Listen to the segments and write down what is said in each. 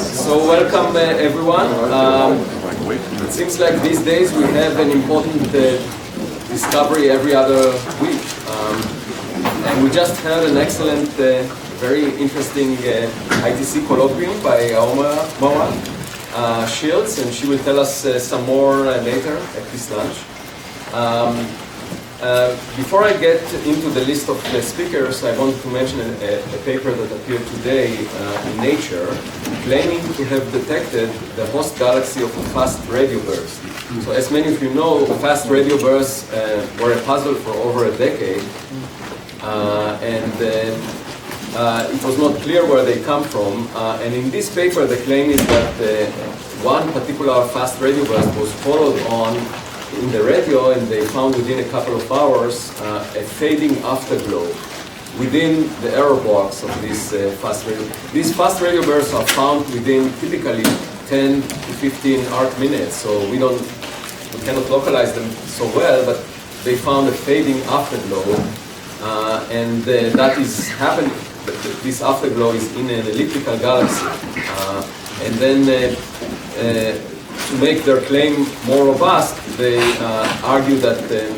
So welcome everyone. It seems like these days we have an important discovery every other week. And we just had an excellent, very interesting ITC colloquium by Aomawa Shields, and she will tell us some more later at this lunch. Before I get into the list of speakers, I want to mention a paper that appeared today in Nature, claiming to have detected the host galaxy of a fast radio burst. So as many of you know, fast radio bursts were a puzzle for over a decade, and it was not clear where they come from. And in this paper, the claim is that one particular fast radio burst was followed on in the radio, and they found within a couple of hours a fading afterglow within the error box of this fast radio. These fast radio bursts are found within typically 10 to 15 arc minutes, so we cannot localize them so well, but they found a fading afterglow, and that is happening. This afterglow is in an elliptical galaxy, and then to make their claim more robust, they argue that the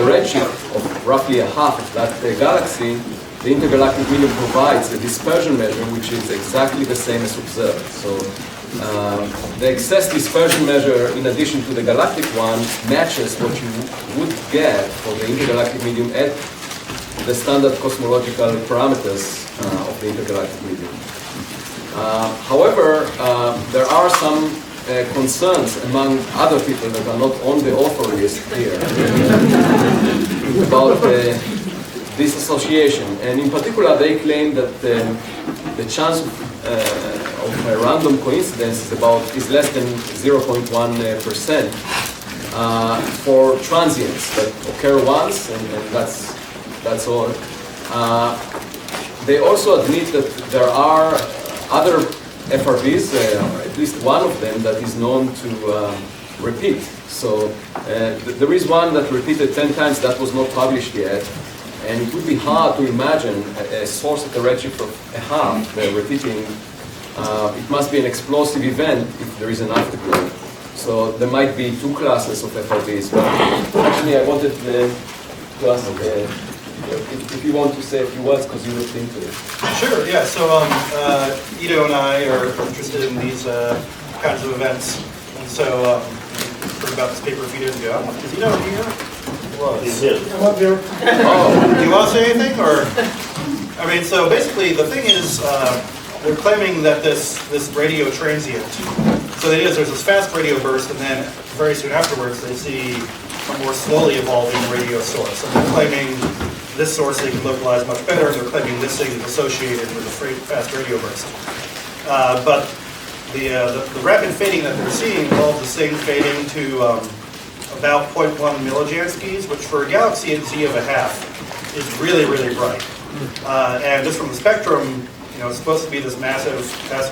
redshift of roughly a half of that galaxy, the intergalactic medium provides a dispersion measure which is exactly the same as observed. So the excess dispersion measure, in addition to the galactic one, matches what you would get for the intergalactic medium at the standard cosmological parameters of the intergalactic medium. However, there are some concerns among other people that are not on the author list here about this association. And in particular, they claim that the chance of a random coincidence is less than 0.1% for transients that occur once, and that's all. They also admit that there are other FRBs, at least one of them, that is known to repeat. So there is one that repeated 10 times that was not published yet, and it would be hard to imagine a source at a redshift of a half repeating. It must be an explosive event if there is an afterglow. So there might be two classes of FRBs, but actually I wanted to ask if you want to say a few words, because you looked into it. Sure, yeah. So Idan and I are interested in these kinds of events. And so heard about this paper a few days ago. Is Idan here? Well, he did. I'm up here. Oh, do you want to say anything? Or, I mean, so basically the thing is, they're claiming that this radio transient, so there's this fast radio burst, and then very soon afterwards they see a more slowly evolving radio source. And they're claiming this source they can localize much better, and they're claiming this thing is associated with a fast radio burst. But the rapid fading that they're seeing involves the same fading to about 0.1 millijanskeys, which for a galaxy at Z of a half is really, really bright. And just from the spectrum, it's supposed to be this massive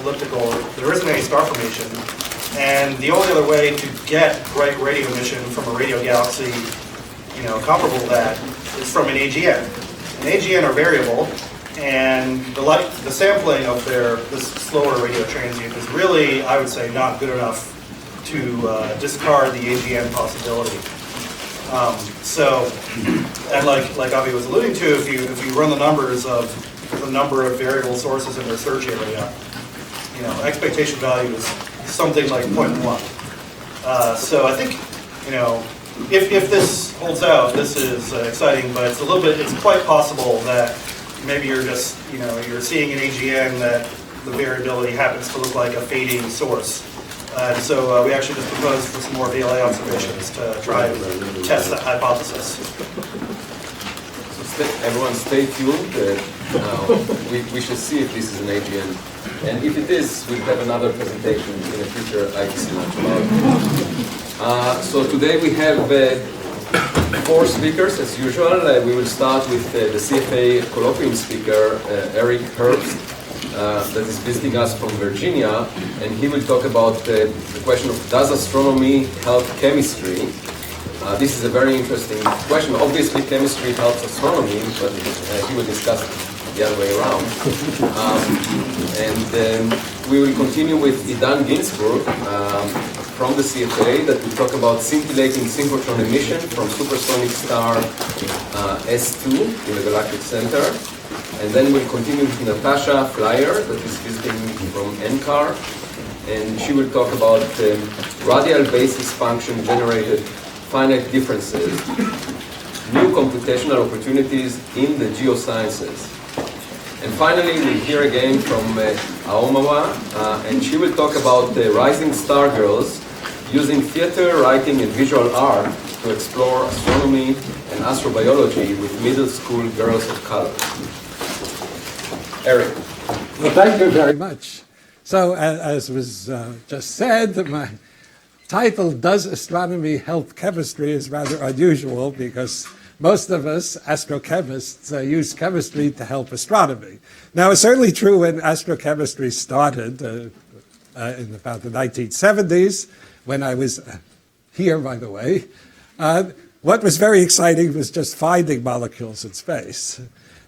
elliptical. There isn't any star formation, and the only other way to get bright radio emission from a radio galaxy, comparable to that, is from an AGN. An AGN are variable, and the sampling of this slower radio transient is really, I would say, not good enough to discard the AGN possibility. And like Avi was alluding to, if you run the numbers of the number of variable sources in their search area, expectation value is something like 0.1. So I think, if this holds out, this is exciting, but it's quite possible that maybe you're just, you're seeing an AGN that the variability happens to look like a fading source. So we actually just proposed for some more VLA observations to try and test that hypothesis. So everyone stay tuned. We should see if this is an AGN. And if it is, we'll have another presentation in a future ITC Luncheon. So today we have 4 speakers as usual. We will start with the CFA colloquium speaker, Eric Herbst, that is visiting us from Virginia, and he will talk about the question of does astronomy help chemistry? This is a very interesting question. Obviously chemistry helps astronomy, but he will discuss the other way around. We will continue with Idan Ginsburg from the CFA that will talk about scintillating synchrotron emission from supersonic star S2 in the galactic center. And then we'll continue with Natasha Flyer that is visiting from NCAR. And she will talk about radial basis function generated finite differences, new computational opportunities in the geosciences. And finally, we'll hear again from Aomawa, and she will talk about the rising Stargirls using theater, writing, and visual art to explore astronomy and astrobiology with middle school girls of color. Eric. Well, thank you very much. So, as was just said, my title, Does Astronomy Help Chemistry, is rather unusual because most of us astrochemists use chemistry to help astronomy. Now, it's certainly true when astrochemistry started in about the 1970s, when I was here, by the way. What was very exciting was just finding molecules in space.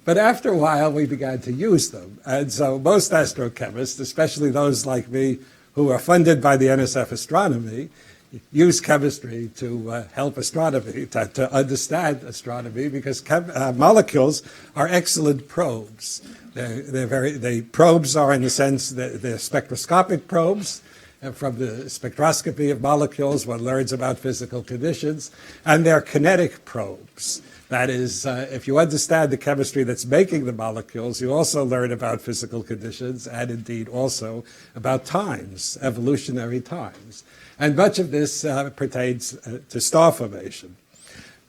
But after a while, we began to use them. And so most astrochemists, especially those like me who are funded by the NSF Astronomy, use chemistry to help astronomy, to understand astronomy, because molecules are excellent probes. Probes are, in the sense, they're spectroscopic probes. And from the spectroscopy of molecules, one learns about physical conditions. And they're kinetic probes. That is, if you understand the chemistry that's making the molecules, you also learn about physical conditions and indeed also about times, evolutionary times. And much of this pertains to star formation.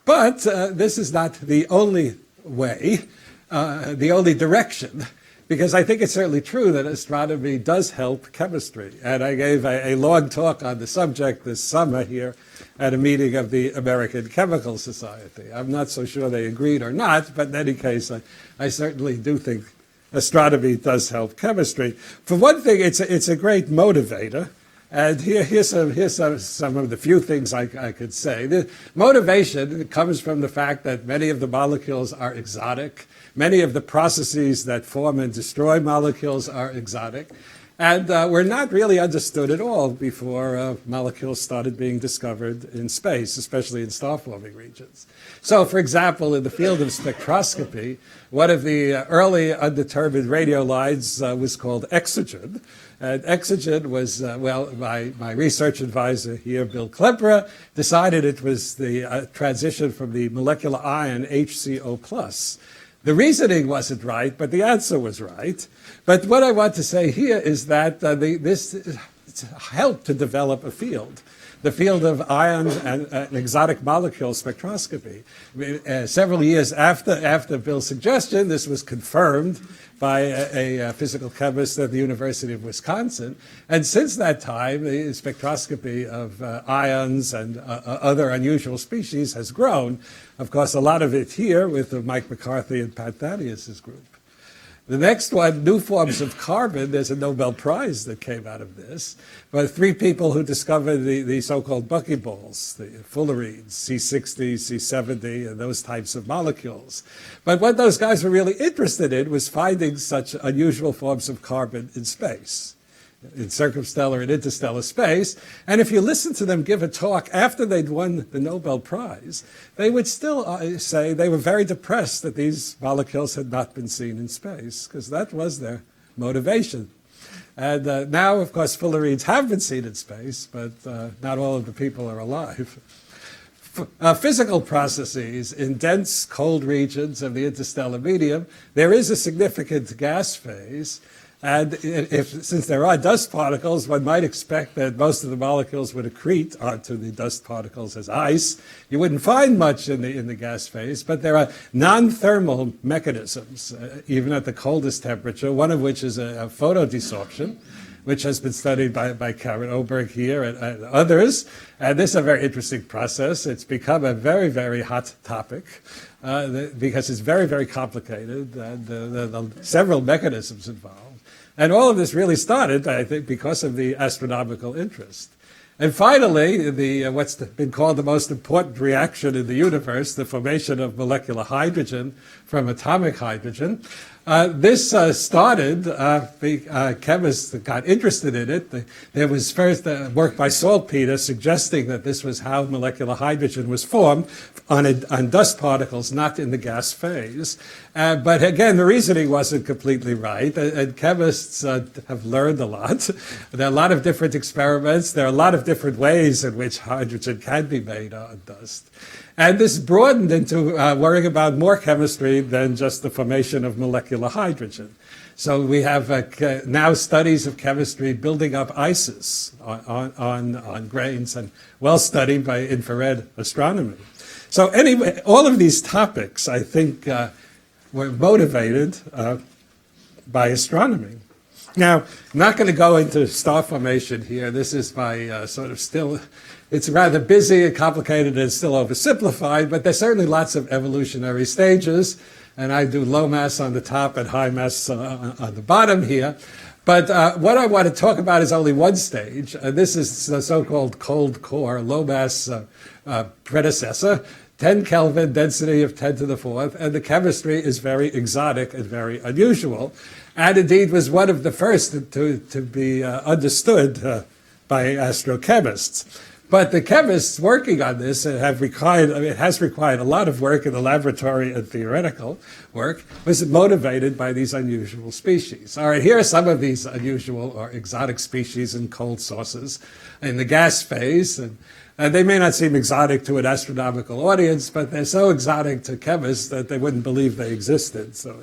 But this is not the only way, the only direction, because I think it's certainly true that astronomy does help chemistry. And I gave a long talk on the subject this summer here at a meeting of the American Chemical Society. I'm not so sure they agreed or not, but in any case, I certainly do think astronomy does help chemistry. For one thing, it's a great motivator. And here's some of the few things I could say. The motivation comes from the fact that many of the molecules are exotic. Many of the processes that form and destroy molecules are exotic. And were not really understood at all before molecules started being discovered in space, especially in star-forming regions. So, for example, in the field of spectroscopy, one of the early undetermined radiolites was called exogen. And exogen was, my research advisor here, Bill Klepra, decided it was the transition from the molecular ion HCO+. The reasoning wasn't right, but the answer was right. But what I want to say here is that this helped to develop a field, the field of ions and exotic molecule spectroscopy. Several years after Bill's suggestion, this was confirmed by a physical chemist at the University of Wisconsin. And since that time, the spectroscopy of ions and other unusual species has grown. Of course, a lot of it here with Mike McCarthy and Pat Thaddeus's group. The next one, new forms of carbon, there's a Nobel Prize that came out of this. But three people who discovered the so-called buckyballs, the fullerenes, C60, C70, and those types of molecules. But what those guys were really interested in was finding such unusual forms of carbon in space, in circumstellar and interstellar space. And if you listen to them give a talk after they'd won the Nobel Prize, they would still say they were very depressed that these molecules had not been seen in space, because that was their motivation. And now, of course, fullerenes have been seen in space, but not all of the people are alive. Physical processes in dense, cold regions of the interstellar medium, there is a significant gas phase. And since there are dust particles, one might expect that most of the molecules would accrete onto the dust particles as ice. You wouldn't find much in the gas phase, but there are non-thermal mechanisms, even at the coldest temperature, one of which is a photodesorption, which has been studied by Karen Oberg here and others. And this is a very interesting process. It's become a very, very hot topic because it's very, very complicated, and there are several mechanisms involved. And all of this really started, I think, because of the astronomical interest. And finally, what's been called the most important reaction in the universe, the formation of molecular hydrogen from atomic hydrogen. This started, the chemists that got interested in it. There was first work by saltpeter suggesting that this was how molecular hydrogen was formed on dust particles, not in the gas phase. But again, the reasoning wasn't completely right, and chemists have learned a lot. There are a lot of different experiments. There are a lot of different ways in which hydrogen can be made on dust. And this broadened into worrying about more chemistry than just the formation of molecular hydrogen. So we have now studies of chemistry building up ices on grains, and well studied by infrared astronomy. So anyway, all of these topics, I think, were motivated by astronomy. Now, I'm not going to go into star formation here. This is my sort of still, it's rather busy and complicated and still oversimplified, but there's certainly lots of evolutionary stages, and I do low mass on the top and high mass on the bottom here. But what I want to talk about is only one stage. This is the so-called cold core, low mass predecessor, 10 Kelvin, density of 10 to the fourth, and the chemistry is very exotic and very unusual, and indeed was one of the first to be understood by astrochemists. But the chemists working on this have required, it has required a lot of work in the laboratory and theoretical work, was motivated by these unusual species. All right, here are some of these unusual or exotic species in cold sources in the gas phase. And they may not seem exotic to an astronomical audience, but they're so exotic to chemists that they wouldn't believe they existed. So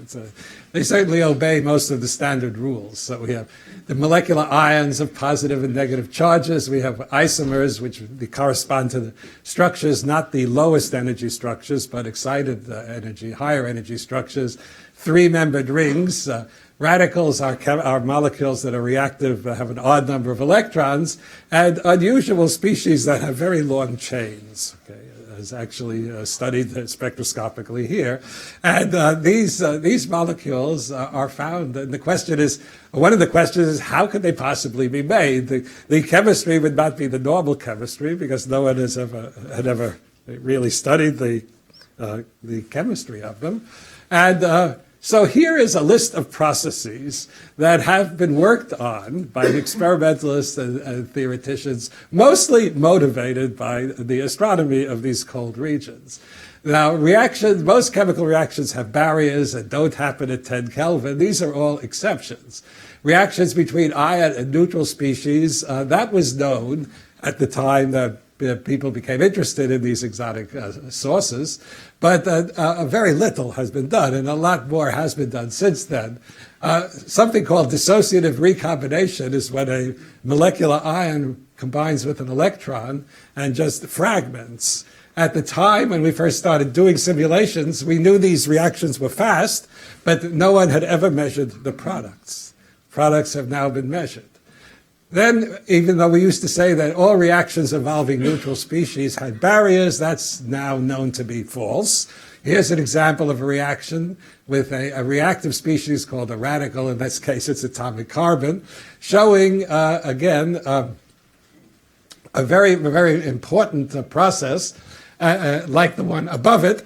they certainly obey most of the standard rules. So we have the molecular ions of positive and negative charges. We have isomers, which correspond to the structures, not the lowest energy structures, but excited energy, higher energy structures. Three-membered rings. Radicals are molecules that are reactive, have an odd number of electrons, and unusual species that have very long chains. Okay, as actually studied spectroscopically here, and these molecules are found. And the question is, one of the questions is, how could they possibly be made? The chemistry would not be the normal chemistry because no one had ever really studied the chemistry of them, and. So here is a list of processes that have been worked on by experimentalists and theoreticians, mostly motivated by the astronomy of these cold regions. Now, most chemical reactions have barriers and don't happen at 10 Kelvin. These are all exceptions. Reactions between ion and neutral species, that was known at the time that people became interested in these exotic sources, but very little has been done, and a lot more has been done since then. Something called dissociative recombination is when a molecular ion combines with an electron and just fragments. At the time when we first started doing simulations, we knew these reactions were fast, but no one had ever measured the products. Products have now been measured. Then, even though we used to say that all reactions involving neutral species had barriers, that's now known to be false. Here's an example of a reaction with a reactive species called a radical. In this case, it's atomic carbon, showing, again, a very, very important process, like the one above it,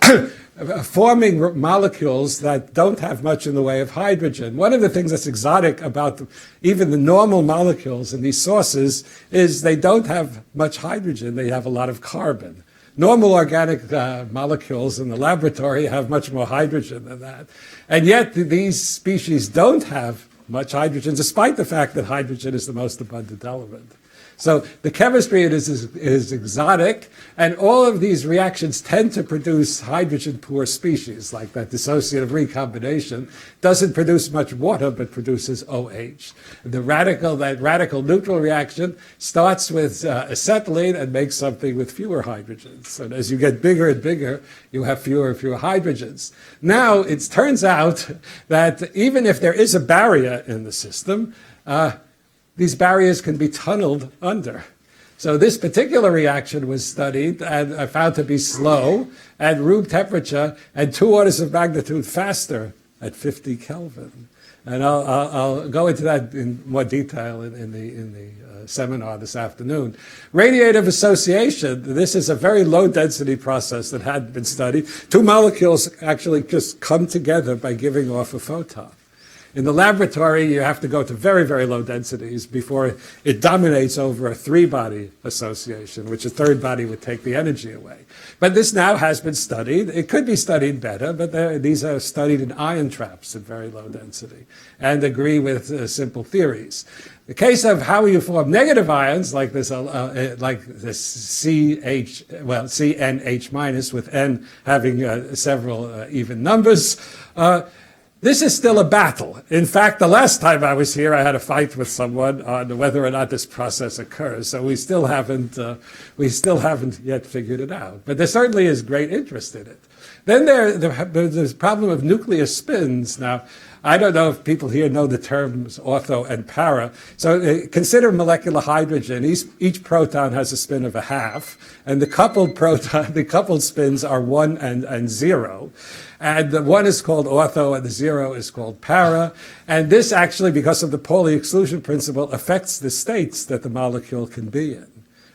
forming molecules that don't have much in the way of hydrogen. One of the things that's exotic about even the normal molecules in these sources is they don't have much hydrogen. They have a lot of carbon. Normal organic molecules in the laboratory have much more hydrogen than that. And yet these species don't have much hydrogen, despite the fact that hydrogen is the most abundant element. So the chemistry is exotic, and all of these reactions tend to produce hydrogen-poor species, like that dissociative recombination doesn't produce much water, but produces OH. That radical neutral reaction starts with acetylene and makes something with fewer hydrogens. And as you get bigger and bigger, you have fewer and fewer hydrogens. Now, it turns out that even if there is a barrier in the system, these barriers can be tunneled under. So this particular reaction was studied and found to be slow at room temperature and 2 orders of magnitude faster at 50 Kelvin. And I'll go into that in more detail in the seminar this afternoon. Radiative association, this is a very low density process that hadn't been studied. Two molecules actually just come together by giving off a photon. In the laboratory, you have to go to very, very low densities before it dominates over a three-body association, which a third body would take the energy away. But this now has been studied. It could be studied better, but these are studied in ion traps at very low density and agree with simple theories. The case of how you form negative ions, like this CNH minus, with N having several even numbers, this is still a battle. In fact, the last time I was here, I had a fight with someone on whether or not this process occurs. So we still haven't yet figured it out. But there certainly is great interest in it. Then there's the problem of nuclear spins. Now, I don't know if people here know the terms ortho and para. So consider molecular hydrogen. Each proton has a spin of a half, and the coupled spins are 1 and 0. And the 1 is called ortho and the 0 is called para. And this actually, because of the Pauli exclusion principle, affects the states that the molecule can be in.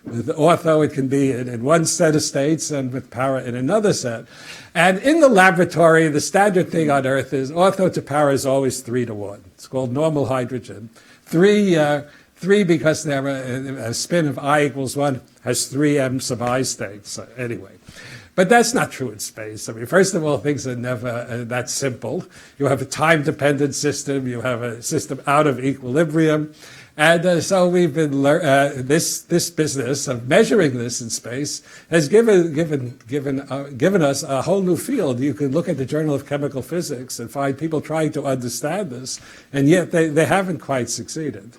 With ortho, it can be in one set of states, and with para in another set. And in the laboratory, the standard thing on Earth is ortho to para is always 3-to-1. It's called normal hydrogen. Three because they have a spin of I equals 1 has 3 m sub I states. Anyway. But that's not true in space. I mean, first of all, things are never that simple. You have a time-dependent system. You have a system out of equilibrium. And so we've been this business of measuring this in space has given us a whole new field. You can look at the Journal of Chemical Physics and find people trying to understand this, and yet they haven't quite succeeded.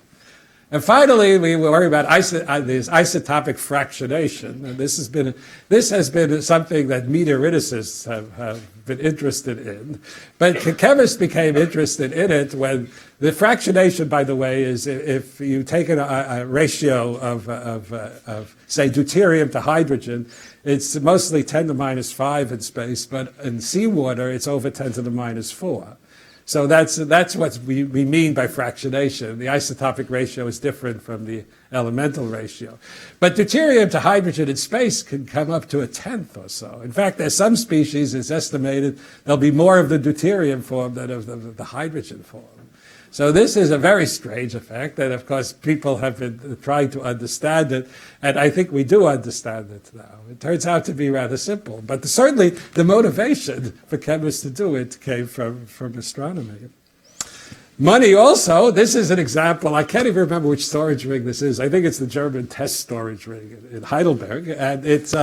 And finally, we worry about this isotopic fractionation. And this has been something that meteoriticists have been interested in. But chemists became interested in it when the fractionation, by the way, is if you take a ratio of say, deuterium to hydrogen, it's mostly 10 to the minus 5 in space, but in seawater, it's over 10 to the minus 4. So that's what we mean by fractionation. The isotopic ratio is different from the elemental ratio. But deuterium to hydrogen in space can come up to 1/10 or so. In fact, there's some species, it's estimated, there'll be more of the deuterium form than of the hydrogen form. So this is a very strange effect, and of course people have been trying to understand it, and I think we do understand it now. It turns out to be rather simple, but certainly the motivation for chemists to do it came from astronomy. Money also, this is an example, I can't even remember which storage ring this is. I think it's the German test storage ring in Heidelberg, and it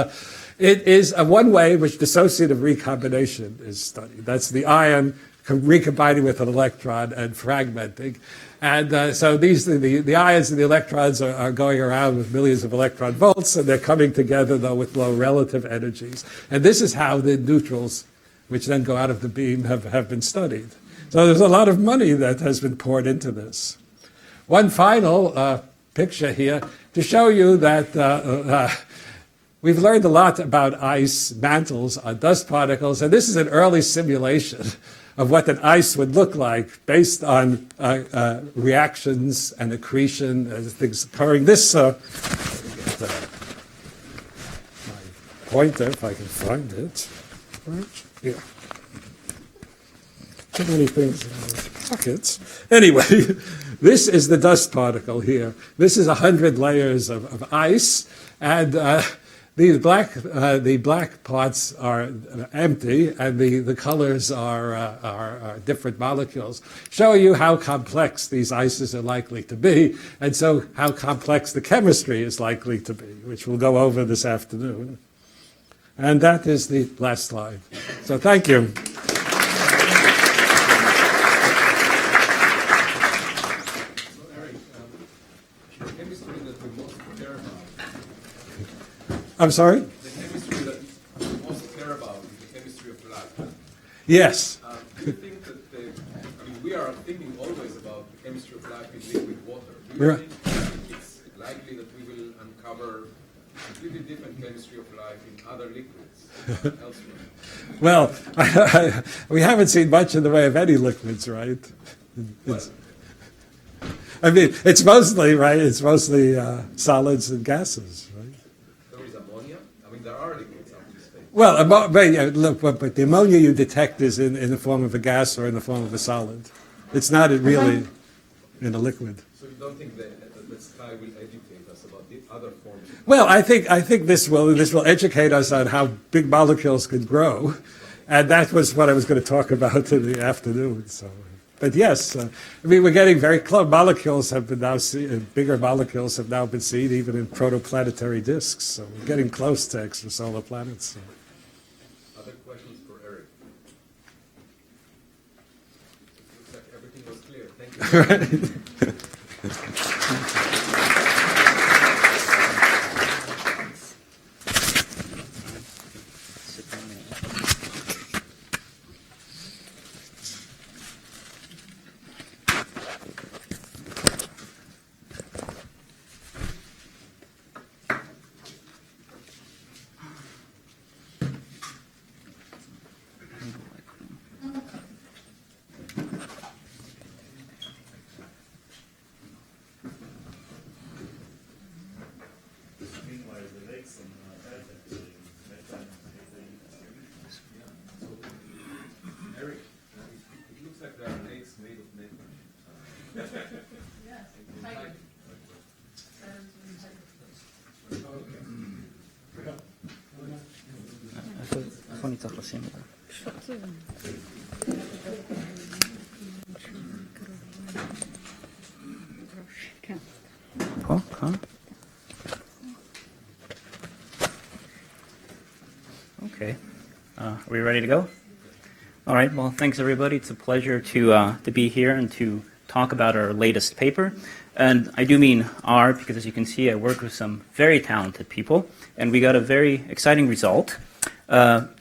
is one way in which dissociative recombination is studied. That's the ion recombining with an electron and fragmenting. And so the ions and the electrons are going around with millions of electron volts, and they're coming together, though, with low relative energies. And this is how the neutrals, which then go out of the beam, have been studied. So there's a lot of money that has been poured into this. One final picture here to show you that we've learned a lot about ice mantles on dust particles, and this is an early simulation of what an ice would look like based on reactions and accretion and things occurring. This, my pointer, if I can find it. Right here. Too many things in my pockets. Anyway, this is the dust particle here. This is 100 layers of ice, and the black parts are empty, and the colors are different molecules, showing you how complex these ices are likely to be, and so how complex the chemistry is likely to be, which we'll go over this afternoon. And that is the last slide. So thank you. I'm sorry? The chemistry that you most care about is the chemistry of light. Yes. Do you think that we are thinking always about the chemistry of life in liquid water. Do you think it's likely that we will uncover completely different chemistry of life in other liquids elsewhere? Well, we haven't seen much in the way of any liquids, right? I mean, it's mostly, right, it's mostly solids and gases, right? There is ammonia? I mean, there are liquids out in space. Well, but the ammonia you detect is in the form of a gas or in the form of a solid. It's not really in a liquid. So you don't think that the sky will educate us about the other forms? Well, I think this will educate us on how big molecules could grow, and that was what I was going to talk about in the afternoon. So, but yes, I mean we're getting very close. Molecules have been now seen, bigger molecules have now been seen even in protoplanetary disks. So we're getting close to extrasolar planets. So. Other questions for Eric? Looks like everything was clear. Thank you. איפה אני צריך לשים את זה? פה? כאן? Okay. Are we ready to go? All right. Well, thanks everybody. It's a pleasure to be here and to talk about our latest paper. And I do mean our, because as you can see, I work with some very talented people, and we got a very exciting result.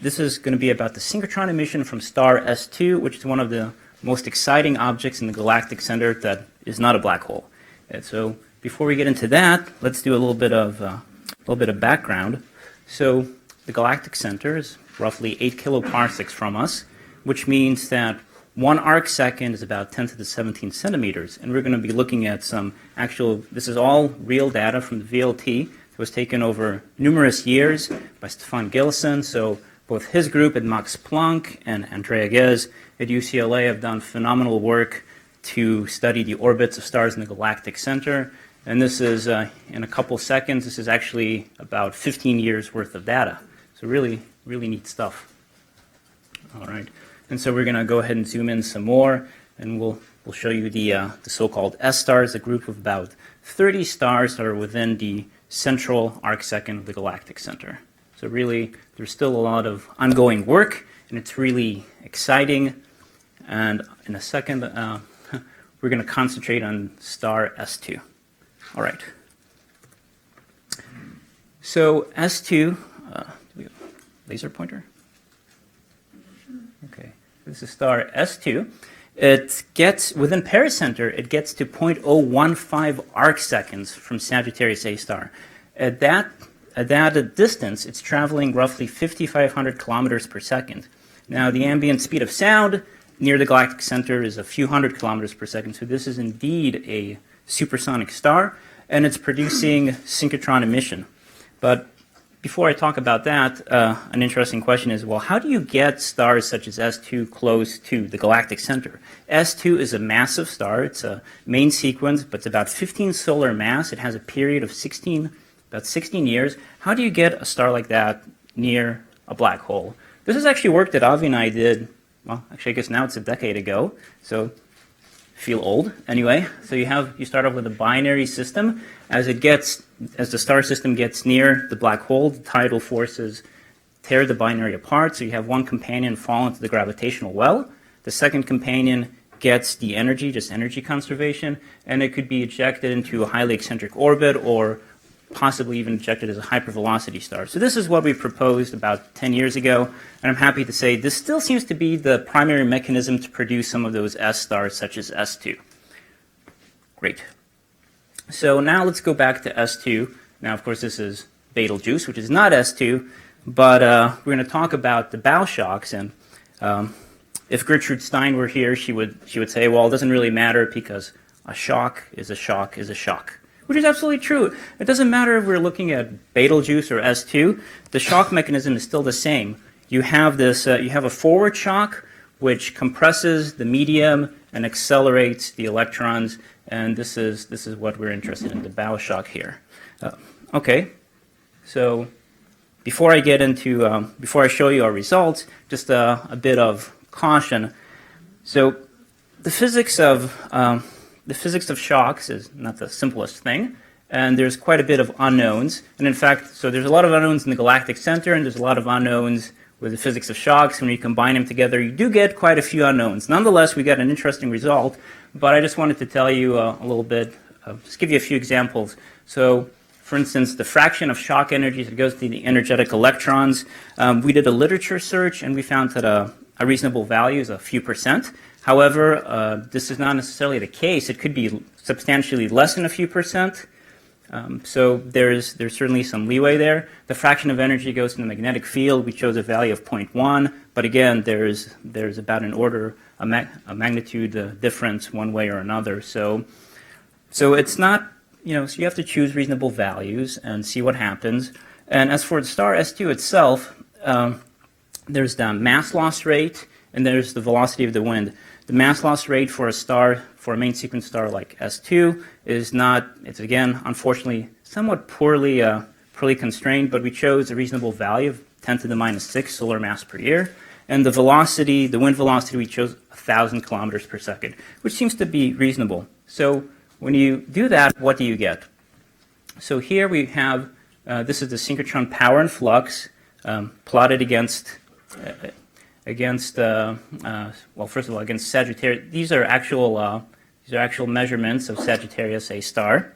This is going to be about the synchrotron emission from star S2, which is one of the most exciting objects in the galactic center that is not a black hole. And so before we get into that, let's do a little bit of background. So the galactic center is roughly 8 kiloparsecs from us, which means that 1 arc second is about 10 to the 17 centimeters. And we're going to be looking at some actual, this is all real data from the VLT. It was taken over numerous years by Stefan Gilson. So both his group at Max Planck and Andrea Ghez at UCLA have done phenomenal work to study the orbits of stars in the galactic center. And this is, in a couple seconds, this is actually about 15 years worth of data. So really, really neat stuff. All right. And so we're going to go ahead and zoom in some more, and we'll show you the so-called S stars, a group of about 30 stars that are within the central arc second of the galactic center. So really, there's still a lot of ongoing work, and it's really exciting. And in a second, we're going to concentrate on star S2. All right. So S2, do we have a laser pointer? Okay, this is star S2. It gets, within pericenter, it gets to 0.015 arc seconds from Sagittarius A star. At that distance, it's traveling roughly 5,500 kilometers per second. Now, the ambient speed of sound near the galactic center is a few hundred kilometers per second, so this is indeed a supersonic star, and it's producing synchrotron emission. But before I talk about that, an interesting question is, well, how do you get stars such as S2 close to the galactic center? S2 is a massive star. It's a main sequence, but it's about 15 solar mass. It has a period of about 16 years. How do you get a star like that near a black hole? This is actually work that Avi and I did, well, actually I guess now it's a decade ago, so feel old anyway. So you start off with a binary system. As the star system gets near the black hole, the tidal forces tear the binary apart. So you have one companion fall into the gravitational well. The second companion gets the energy, just energy conservation, and it could be ejected into a highly eccentric orbit or possibly even ejected as a hypervelocity star. So this is what we proposed about 10 years ago, and I'm happy to say this still seems to be the primary mechanism to produce some of those S stars, such as S2. Great. So now let's go back to S2. Now, of course, this is Betelgeuse, which is not S2, but we're going to talk about the bow shocks. And if Gertrude Stein were here, she would say, well, it doesn't really matter because a shock is a shock is a shock, which is absolutely true. It doesn't matter if we're looking at Betelgeuse or S2. The shock mechanism is still the same. You have this, you have a forward shock, which compresses the medium and accelerates the electrons, and this is what we're interested in, the bow shock here. Okay, so before I get into, before I show you our results, just a bit of caution. So the physics of shocks is not the simplest thing, and there's quite a bit of unknowns. And in fact, so there's a lot of unknowns in the galactic center, and there's a lot of unknowns with the physics of shocks. When you combine them together, you do get quite a few unknowns. Nonetheless, we got an interesting result, but I just wanted to tell you a little bit, just give you a few examples. So, for instance, the fraction of shock energy that goes to the energetic electrons, we did a literature search, and we found that a reasonable value is a few percent. However, this is not necessarily the case. It could be substantially less than a few percent. So there's certainly some leeway there. The fraction of energy goes in the magnetic field. We chose a value of 0.1, but again, there's about an order, a magnitude difference one way or another. So it's not, so you have to choose reasonable values and see what happens. And as for the star S2 itself, there's the mass loss rate and there's the velocity of the wind. The mass loss rate for a star, for a main sequence star like S2, is not, it's again, unfortunately, somewhat poorly constrained, but we chose a reasonable value of 10 to the minus 6 solar mass per year. And the velocity, the wind velocity, we chose 1,000 kilometers per second, which seems to be reasonable. So when you do that, what do you get? So here we have, this is the synchrotron power and flux plotted against well, first of all, against Sagittarius. These are actual measurements of Sagittarius A star.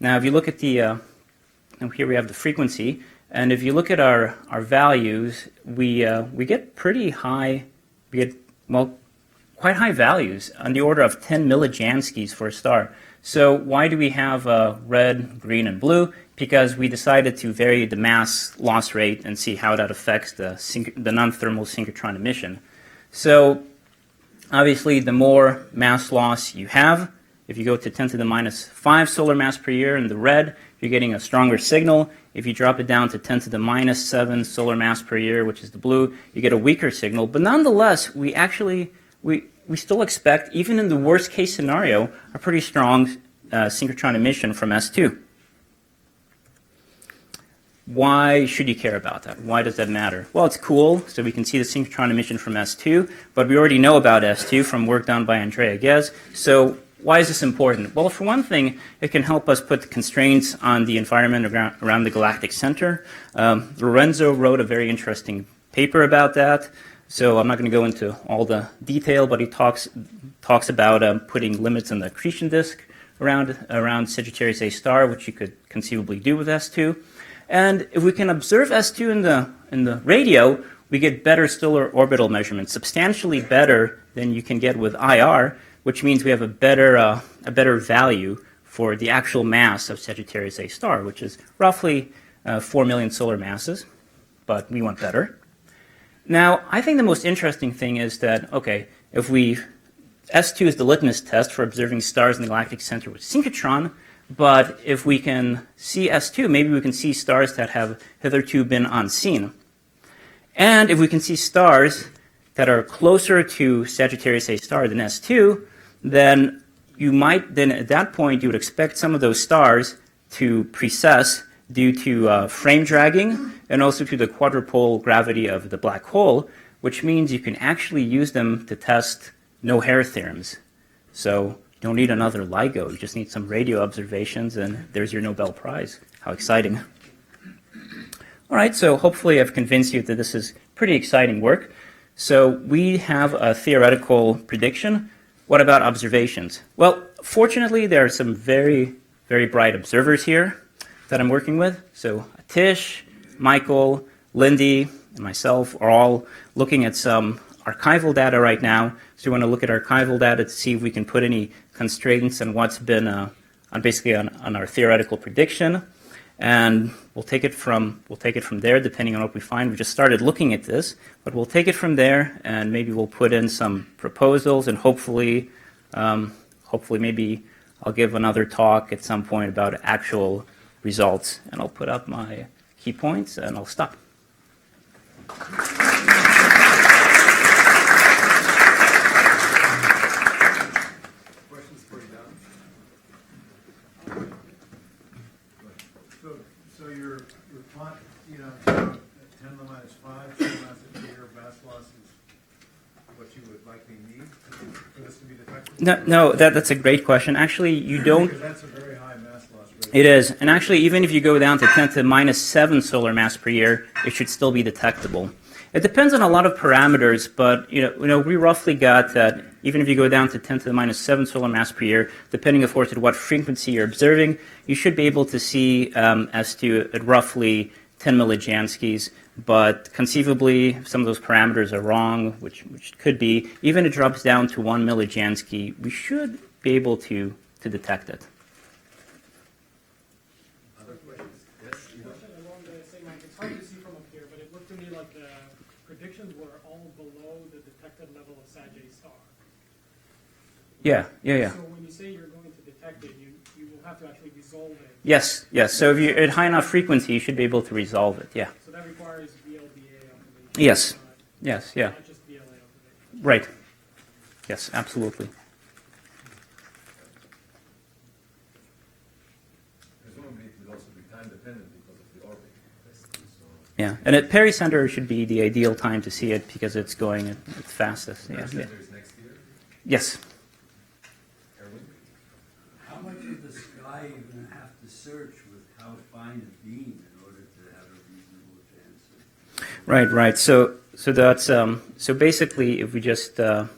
Now, if you look at the, here we have the frequency, and if you look at our values, we get pretty high, we get, well, quite high values on the order of 10 millijanskis for a star. So why do we have red, green, and blue? Because we decided to vary the mass loss rate and see how that affects the non-thermal synchrotron emission. So obviously, the more mass loss you have, if you go to 10 to the minus 5 solar mass per year in the red, you're getting a stronger signal. If you drop it down to 10 to the minus 7 solar mass per year, which is the blue, you get a weaker signal. But nonetheless, we still expect, even in the worst case scenario, a pretty strong synchrotron emission from S2. Why should you care about that? Why does that matter? Well, it's cool, so we can see the synchrotron emission from S2, but we already know about S2 from work done by Andrea Ghez. So why is this important? Well, for one thing, it can help us put constraints on the environment around the galactic center. Lorenzo wrote a very interesting paper about that. So I'm not going to go into all the detail, but he talks about putting limits on the accretion disk around Sagittarius A star, which you could conceivably do with S2. And if we can observe S2 in the radio, we get better stellar orbital measurements, substantially better than you can get with IR, which means we have a better value for the actual mass of Sagittarius A star, which is roughly 4 million solar masses, but we want better. Now, I think the most interesting thing is that, okay, if S2 is the litmus test for observing stars in the galactic center with synchrotron, but if we can see S2, maybe we can see stars that have hitherto been unseen. And if we can see stars that are closer to Sagittarius A star than S2, then at that point, you would expect some of those stars to precess due to frame dragging and also to the quadrupole gravity of the black hole, which means you can actually use them to test no-hair theorems. So you don't need another LIGO, you just need some radio observations, and there's your Nobel Prize. How exciting. All right, so hopefully I've convinced you that this is pretty exciting work. So we have a theoretical prediction. What about observations? Well, fortunately, there are some very, very bright observers here that I'm working with. So Tish, Michael, Lindy, and myself are all looking at some archival data right now. So we want to look at archival data to see if we can put any constraints on what's been on our theoretical prediction. and we'll take it from there, depending on what we find. We just started looking at this, but we'll take it from there, and maybe we'll put in some proposals, and hopefully maybe I'll give another talk at some point about actual results, and I'll put up my key points, and I'll stop. Questions for Idan? So your plot, 10 to the minus 5, 10 mass per year mass loss is what you would likely need for this to be detected? No, that's a great question. Actually, you don't. Because that's a very high mass loss rate. It is, and actually, even if you go down to 10 to the minus 7 solar mass per year, it should still be detectable. It depends on a lot of parameters, but we roughly got that even if you go down to 10 to the minus 7 solar mass per year, depending of course at what frequency you're observing, you should be able to see as to at roughly 10 millijanskis. But conceivably, some of those parameters are wrong, which could be. Even if it drops down to 1 millijansky, we should be able to detect it. Other questions? Yes, Idan? Question along the same line. It's hard to see from up here, but it looked to me like the predictions were all below the detected level of Sagittarius star. Yeah. So when you say you're going to detect it, you will have to actually resolve it. Yes. So if you're at high enough frequency, you should be able to resolve it. Yeah. So that requires VLBA observation. Yes. Yes. Yeah. Not just VLA observation. Right. Yes. Absolutely. Presumably it will also be time dependent because of the orbit. Yeah. And at pericenter should be the ideal time to see it because it's going at its fastest. Yeah. Is next year? Yes. Erwin? How much of the sky are you going to have to search with how fine a beam in order to have a reasonable chance? Right. So that's so basically, if we just well,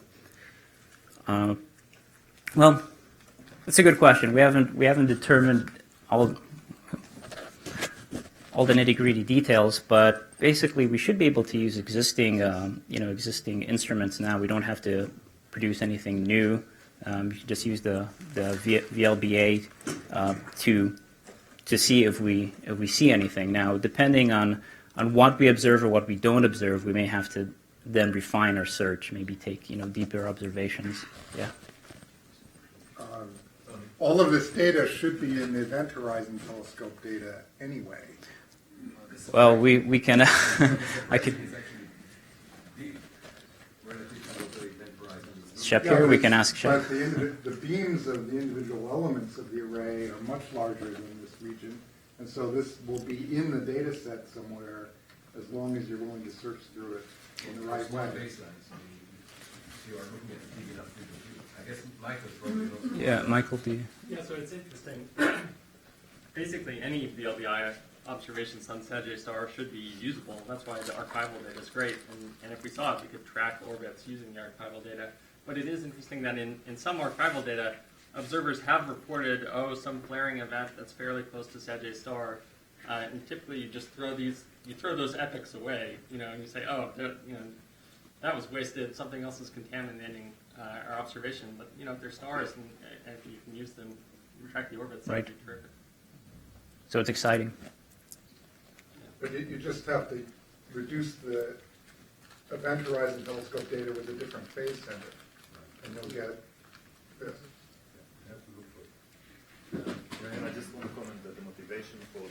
that's a good question. We haven't determined all the nitty-gritty details, but basically, we should be able to use existing instruments now. We don't have to produce anything new. You should just use the VLBA to see if we see anything. Now, depending on what we observe or what we don't observe, we may have to then refine our search, maybe take deeper observations. Yeah. All of this data should be in the Event Horizon Telescope data anyway. Well, we can. I could. Shapir, we can ask Shapir. But the beams of the individual elements of the array are much larger than this region, and so this will be in the data set somewhere as long as you're willing to search through it in the right way. You are looking at big enough field of view. I guess Michael's probably also. Yeah, Michael, do you? Yeah, so it's interesting. Basically, any VLBI observations on Sagittarius star should be usable. That's why the archival data is great. And if we saw it, we could track orbits using the archival data. But it is interesting that in some archival data, observers have reported, some flaring event that's fairly close to Sagittarius star. And typically, you just throw those epochs away, and you say, that was wasted. Something else is contaminating our observation. But if they're stars and if you can use them, track the orbits, Right. that'd be terrific. So it's exciting. But you just have to reduce the Event Horizon Telescope data with a different phase center, and you'll get this. And I just want to comment that the motivation for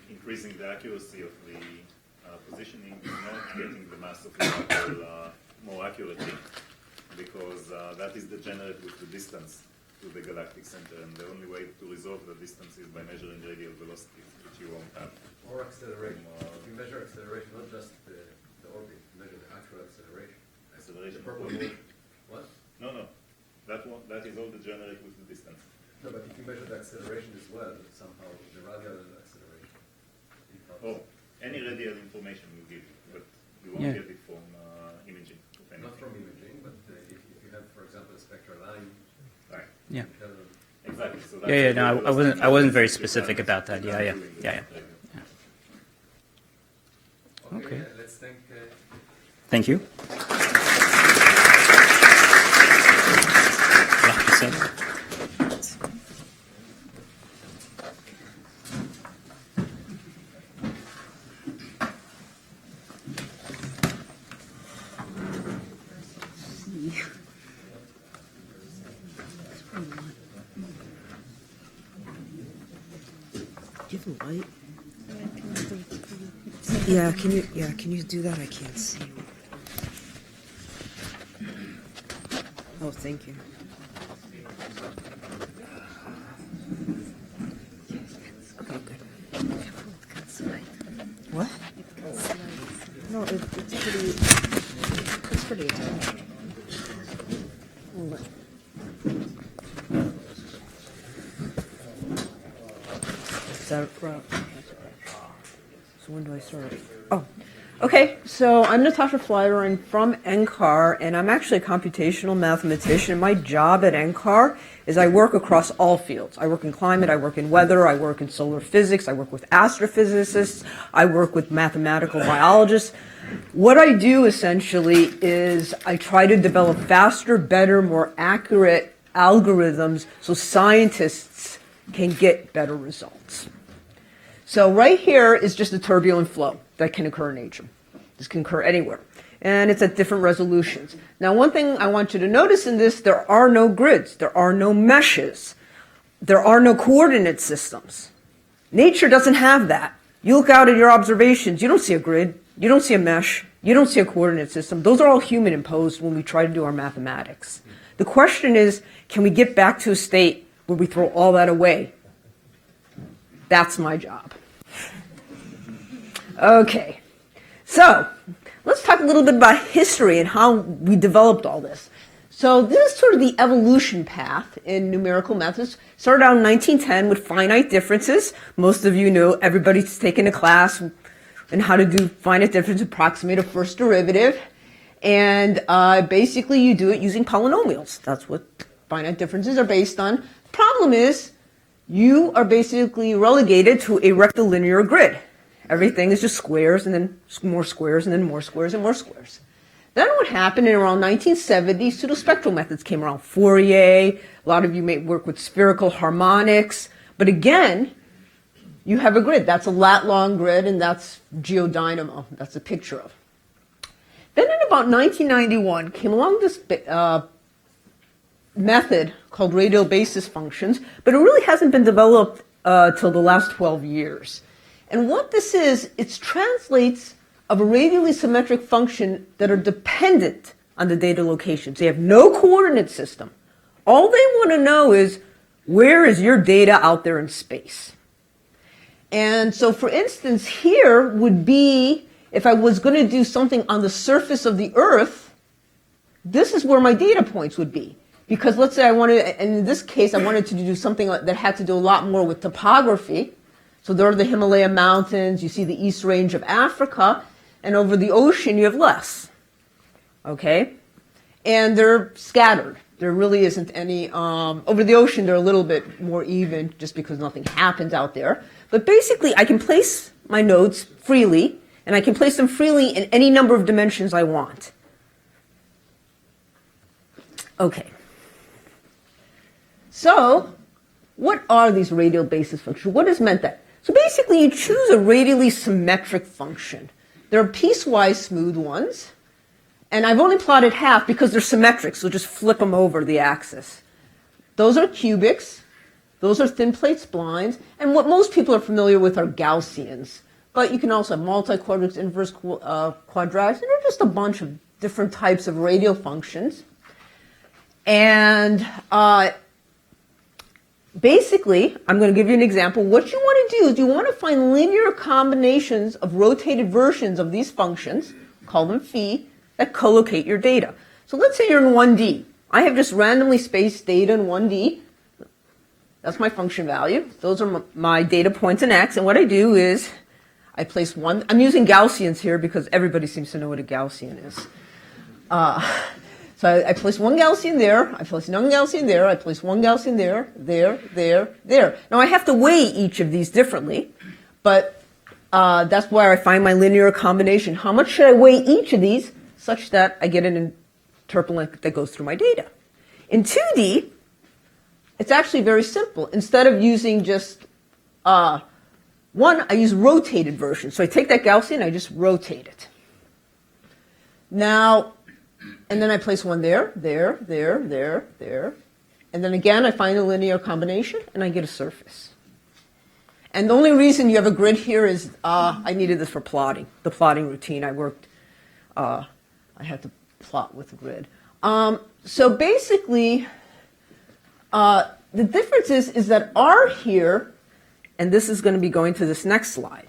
increasing the accuracy of the positioning is not getting the mass of the particle more accurately, because that is degenerate with the distance to the galactic center, and the only way to resolve the distance is by measuring radial velocities, which you won't have. Or acceleration. You measure acceleration, not just the orbit, you measure the actual acceleration. Acceleration. The purple moon. What? No. That is all degenerate with the distance. No, but if you measure the acceleration as well, somehow the radial acceleration. Any radial information will give you, but you won't get it from imaging. Not from imaging, but if you have, for example, a spectral line. Right. Yeah. Exactly. So Yeah. No, I wasn't very specific about that. Yeah. Okay. Let's thank. Thank you. Do you have a light? Yeah, can you do that? I can't see. Oh, thank you. Okay, good. What? No, it's pretty attached. Is that right? So when do I start? Oh, okay. So I'm Natasha Flyer. I'm from NCAR, and I'm actually a computational mathematician. My job at NCAR is I work across all fields. I work in climate, I work in weather, I work in solar physics, I work with astrophysicists, I work with mathematical biologists. What I do essentially is I try to develop faster, better, more accurate algorithms so scientists can get better results. So right here is just a turbulent flow that can occur in nature. This can occur anywhere. And it's at different resolutions. Now, one thing I want you to notice in this, there are no grids. There are no meshes. There are no coordinate systems. Nature doesn't have that. You look out at your observations, you don't see a grid. You don't see a mesh. You don't see a coordinate system. Those are all human imposed when we try to do our mathematics. The question is, can we get back to a state where we throw all that away? That's my job. Okay, so let's talk a little bit about history and how we developed all this. So this is sort of the evolution path in numerical methods. Started out in 1910 with finite differences. Most of you know, everybody's taken a class in how to do finite difference, approximate a first derivative. And basically you do it using polynomials. That's what finite differences are based on. The problem is you are basically relegated to a rectilinear grid. Everything is just squares and then more squares and then more squares and more squares. Then what happened in around 1970, pseudospectral methods came around. Fourier, a lot of you may work with spherical harmonics. But again, you have a grid. That's a lat-long grid, and that's geodynamo. That's a picture of. Then in about 1991 came along this method called radial basis functions, but it really hasn't been developed till the last 12 years. And what this is, it translates of a radially symmetric function that are dependent on the data locations. They have no coordinate system. All they want to know is, where is your data out there in space? And so, for instance, here would be, if I was going to do something on the surface of the Earth, this is where my data points would be. Because let's say I wanted, and in this case, I wanted to do something that had to do a lot more with topography. So there are the Himalaya mountains, you see the east range of Africa, and over the ocean you have less. Okay? And they're scattered. There really isn't any, over the ocean they're a little bit more even just because nothing happens out there. But basically I can place my nodes freely, and I can place them freely in any number of dimensions I want. Okay. So, what are these radial basis functions? What is meant that? So basically you choose a radially symmetric function. There are piecewise smooth ones, and I've only plotted half because they're symmetric, so just flip them over the axis. Those are cubics, those are thin plate splines, and what most people are familiar with are Gaussians. But you can also have multi-quadratics, inverse quadratics, and they're just a bunch of different types of radial functions. And basically, I'm going to give you an example. What you want to do is you want to find linear combinations of rotated versions of these functions, call them phi, that collocate your data. So let's say you're in 1D. I have just randomly spaced data in 1D. That's my function value. Those are my data points in X. And what I do is I place one. I'm using Gaussians here because everybody seems to know what a Gaussian is. So I place one Gaussian there, I place one Gaussian there, I place one Gaussian there, there. Now I have to weigh each of these differently, but that's where I find my linear combination. How much should I weigh each of these such that I get an interpolant that goes through my data? In 2D, it's actually very simple. Instead of using just one, I use rotated version. So I take that Gaussian, I just rotate it. Now, and then I place one there, And then again, I find a linear combination, and I get a surface. And the only reason you have a grid here is I needed this for plotting, the plotting routine. I had to plot with a grid. So basically, the difference is that R here, and this is going to be going to this next slide.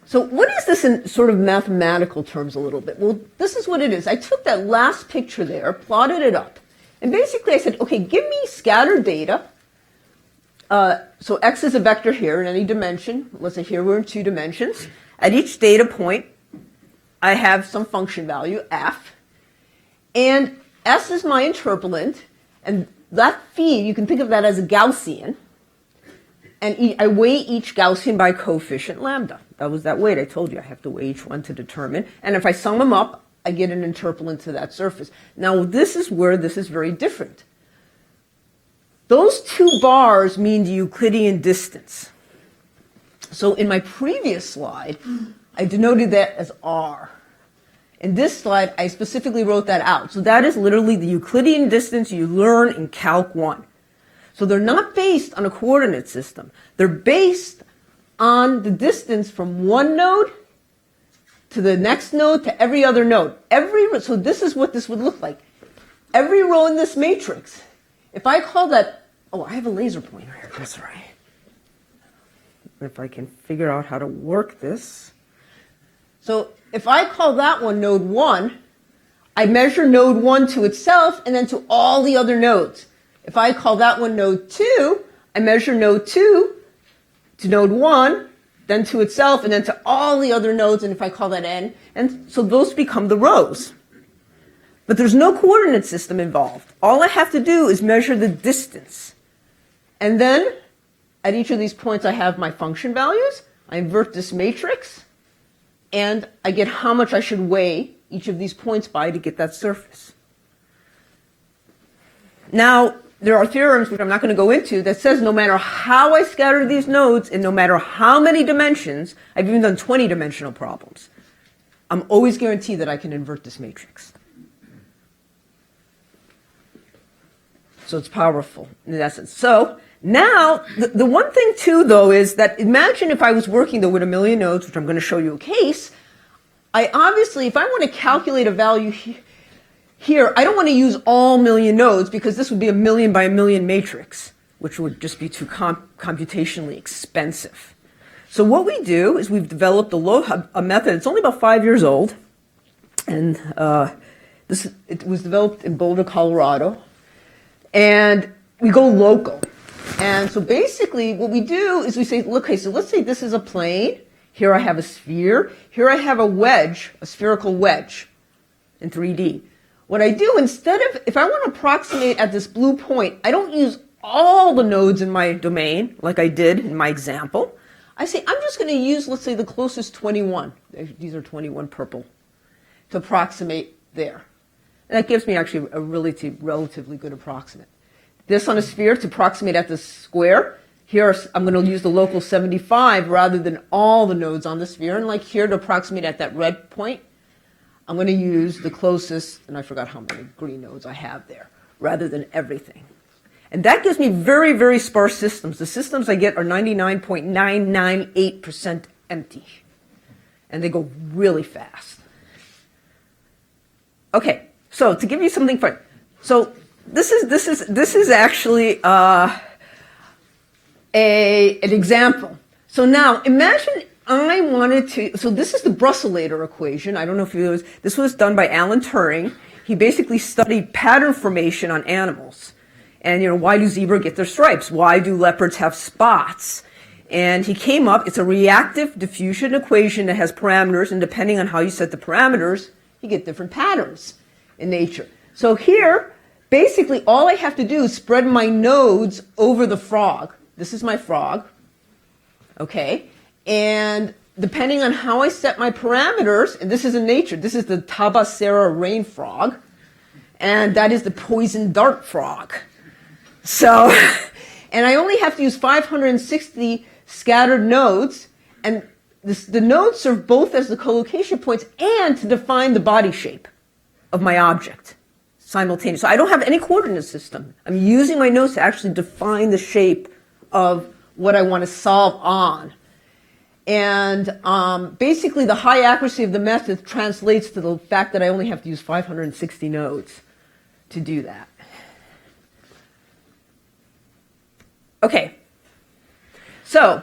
So what is this in sort of mathematical terms a little bit? Well, this is what it is. I took that last picture there, plotted it up, and basically I said, okay, give me scattered data. So x is a vector here in any dimension. Let's say here we're in 2 dimensions. At each data point, I have some function value, f, and s is my interpolant, and that feed, you can think of that as a Gaussian, and I weigh each Gaussian by coefficient lambda. That was that weight I told you. I have to weigh each one to determine, and if I sum them up, I get an interpolant to that surface. Now, this is where this is very different. Those 2 bars mean the Euclidean distance. So in my previous slide, I denoted that as r. In this slide, I specifically wrote that out. So that is literally the Euclidean distance you learn in Calc 1. So they're not based on a coordinate system. They're based on the distance from one node to the next node to every other node. So this is what this would look like. Every row in this matrix, if I call that, oh, I have a laser pointer here, that's right. If I can figure out how to work this. So if I call that one node 1, I measure node 1 to itself and then to all the other nodes. If I call that one node 2, I measure node 2 to node 1, then to itself, and then to all the other nodes, and if I call that n, and so those become the rows. But there's no coordinate system involved. All I have to do is measure the distance. And then, at each of these points, I have my function values. I invert this matrix, and I get how much I should weigh each of these points by to get that surface. Now, there are theorems, which I'm not going to go into, that says no matter how I scatter these nodes and no matter how many dimensions, I've even done 20-dimensional problems, I'm always guaranteed that I can invert this matrix. So it's powerful in that sense. So now, the one thing too, though, is that imagine if I was working though with 1 million nodes, which I'm going to show you a case. I obviously, if I want to calculate a value here, I don't want to use all 1 million nodes because this would be a 1 million by 1 million matrix, which would just be too computationally expensive. So what we do is we've developed a method. It's only about 5 years old, and it was developed in Boulder, Colorado, and we go local. And so basically what we do is we say, look, okay, so let's say this is a plane. Here I have a sphere. Here I have a wedge, a spherical wedge in 3D. What I do, instead of, if I want to approximate at this blue point, I don't use all the nodes in my domain, like I did in my example. I say, I'm just going to use, let's say, the closest 21. These are 21 purple, to approximate there. And that gives me actually a relatively good approximate. This on a sphere to approximate at the square. Here, I'm going to use the local 75 rather than all the nodes on the sphere. And like here, to approximate at that red point, I'm going to use the closest, and I forgot how many green nodes I have there, rather than everything. And that gives me very, very sparse systems. The systems I get are 99.998% empty. And they go really fast. Okay, so to give you something fun. So this is actually an example. So now imagine I wanted to, so this is the Brusselator equation. I don't know if you know this was done by Alan Turing. He basically studied pattern formation on animals. And, you know, why do zebras get their stripes? Why do leopards have spots? And he came up, it's a reactive diffusion equation that has parameters, and depending on how you set the parameters, you get different patterns in nature. So here, basically, all I have to do is spread my nodes over the frog. This is my frog, okay? And depending on how I set my parameters, and this is in nature, this is the Tabasera rain frog, and that is the poison dart frog. So, and I only have to use 560 scattered nodes, and the nodes serve both as the collocation points and to define the body shape of my object. simultaneous. So I don't have any coordinate system. I'm using my notes to actually define the shape of what I want to solve on. And basically, the high accuracy of the method translates to the fact that I only have to use 560 nodes to do that. Okay. So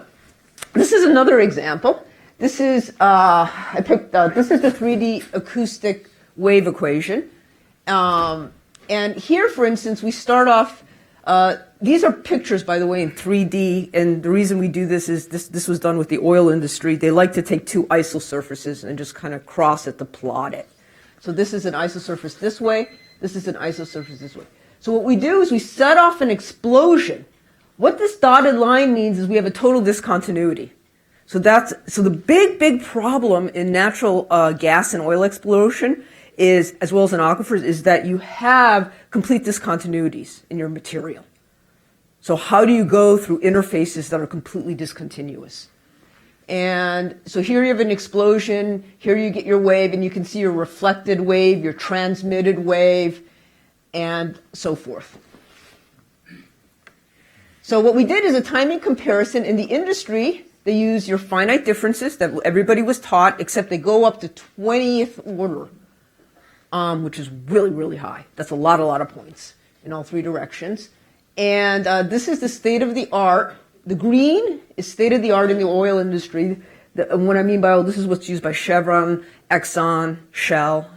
this is another example. This is this is the 3D acoustic wave equation. And here, for instance, we start off. These are pictures, by the way, in 3D, and the reason we do this is this was done with the oil industry. They like to take two isosurfaces and just kind of cross it to plot it. So this is an isosurface this way, this is an isosurface this way. So what we do is we set off an explosion. What this dotted line means is we have a total discontinuity. So the big problem in natural gas and oil exploration is, as well as in aquifers, is that you have complete discontinuities in your material. So how do you go through interfaces that are completely discontinuous? And so here you have an explosion, here you get your wave, and you can see your reflected wave, your transmitted wave, and so forth. So what we did is a timing comparison. In the industry, they use your finite differences that everybody was taught, except they go up to 20th order, which is really, really high. That's a lot of points in all three directions. And this is the state of the art. The green is state of the art in the oil industry. And what I mean by this is what's used by Chevron, Exxon, Shell.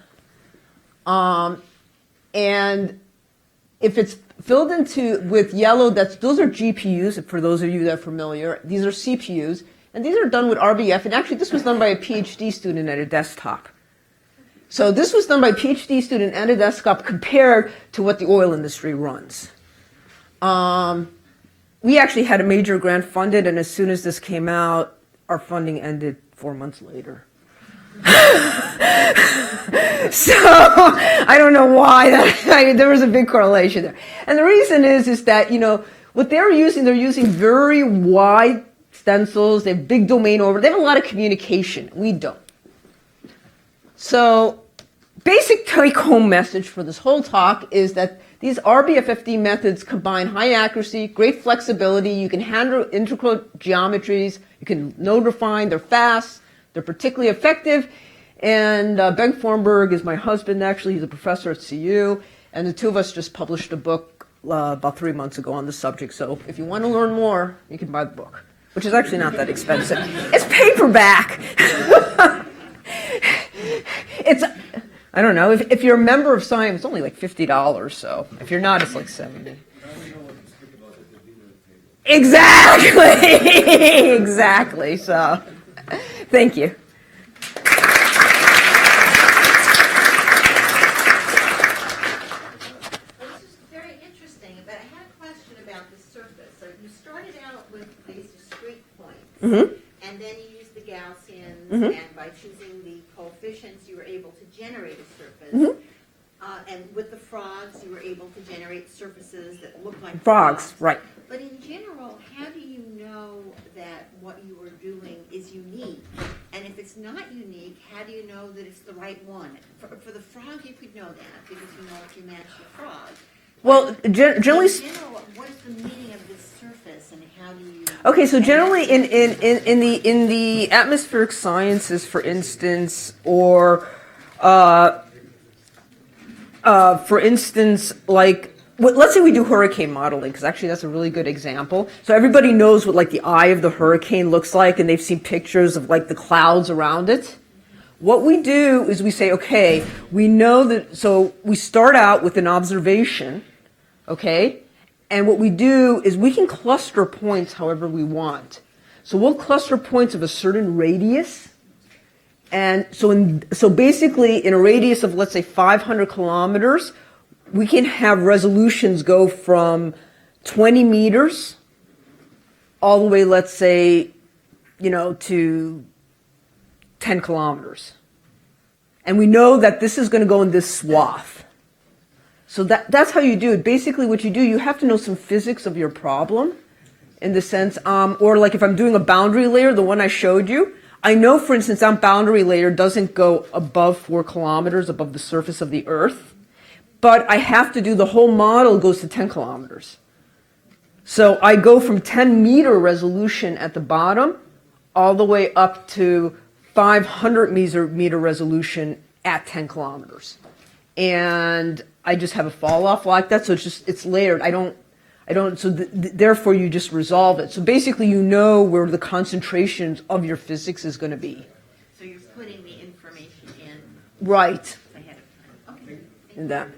And if it's filled with yellow, those are GPUs, for those of you that are familiar. These are CPUs. And these are done with RBF. And actually, this was done by a PhD student at a desktop. So this was done by a PhD student at a desktop compared to what the oil industry runs. We actually had a major grant funded, and as soon as this came out, our funding ended 4 months later. So I don't know why. There was a big correlation there. And the reason is that, what they're using very wide stencils. They have big domain over. They have a lot of communication. We don't. So basic take-home message for this whole talk is that these RBF-FD methods combine high accuracy, great flexibility. You can handle integral geometries. You can node refine. They're fast. They're particularly effective. And Ben Formberg is my husband, actually. He's a professor at CU. And the two of us just published a book about 3 months ago on the subject. So if you want to learn more, you can buy the book, which is actually not that expensive. It's paperback. I don't know. If you're a member of Science, it's only like $50. So if you're not, it's like $70. Exactly. Exactly. So, thank you. This is very interesting, but I had a question about the surface. So you started out with these discrete points, and then you used the Gaussians, and by choosing the coefficients, you were able to generate a surface. And with the frogs, you were able to generate surfaces that look like frogs. Right. But in general, how do you know that what you are doing is unique? And if it's not unique, how do you know that it's the right one? For the frog, you could know that because you know if you match the frog. Well, generally. In general, what is the meaning of this surface, and how do you? Okay, so generally in the atmospheric sciences, for instance, or for instance, like, let's say we do hurricane modeling, because actually that's a really good example. So everybody knows what like the eye of the hurricane looks like, and they've seen pictures of like the clouds around it. What we do is we say, okay, we know that, so we start out with an observation, okay? And what we do is we can cluster points however we want. So we'll cluster points of a certain radius. And so basically in a radius of, let's say, 500 kilometers, we can have resolutions go from 20 meters all the way, let's say, to 10 kilometers. And we know that this is going to go in this swath. So that's how you do it. Basically what you do, you have to know some physics of your problem in the sense, or like if I'm doing a boundary layer, the one I showed you, I know, for instance, that boundary layer doesn't go above 4 kilometers above the surface of the Earth. but I have to do the whole model goes to 10 kilometers. So I go from 10-meter resolution at the bottom all the way up to 500 meter resolution at 10 kilometers. And I just have a fall off like that, so it's layered. Therefore you just resolve it. So basically you know where the concentrations of your physics is going to be. So you're putting the information in. Right. Ahead of time. Okay. In that.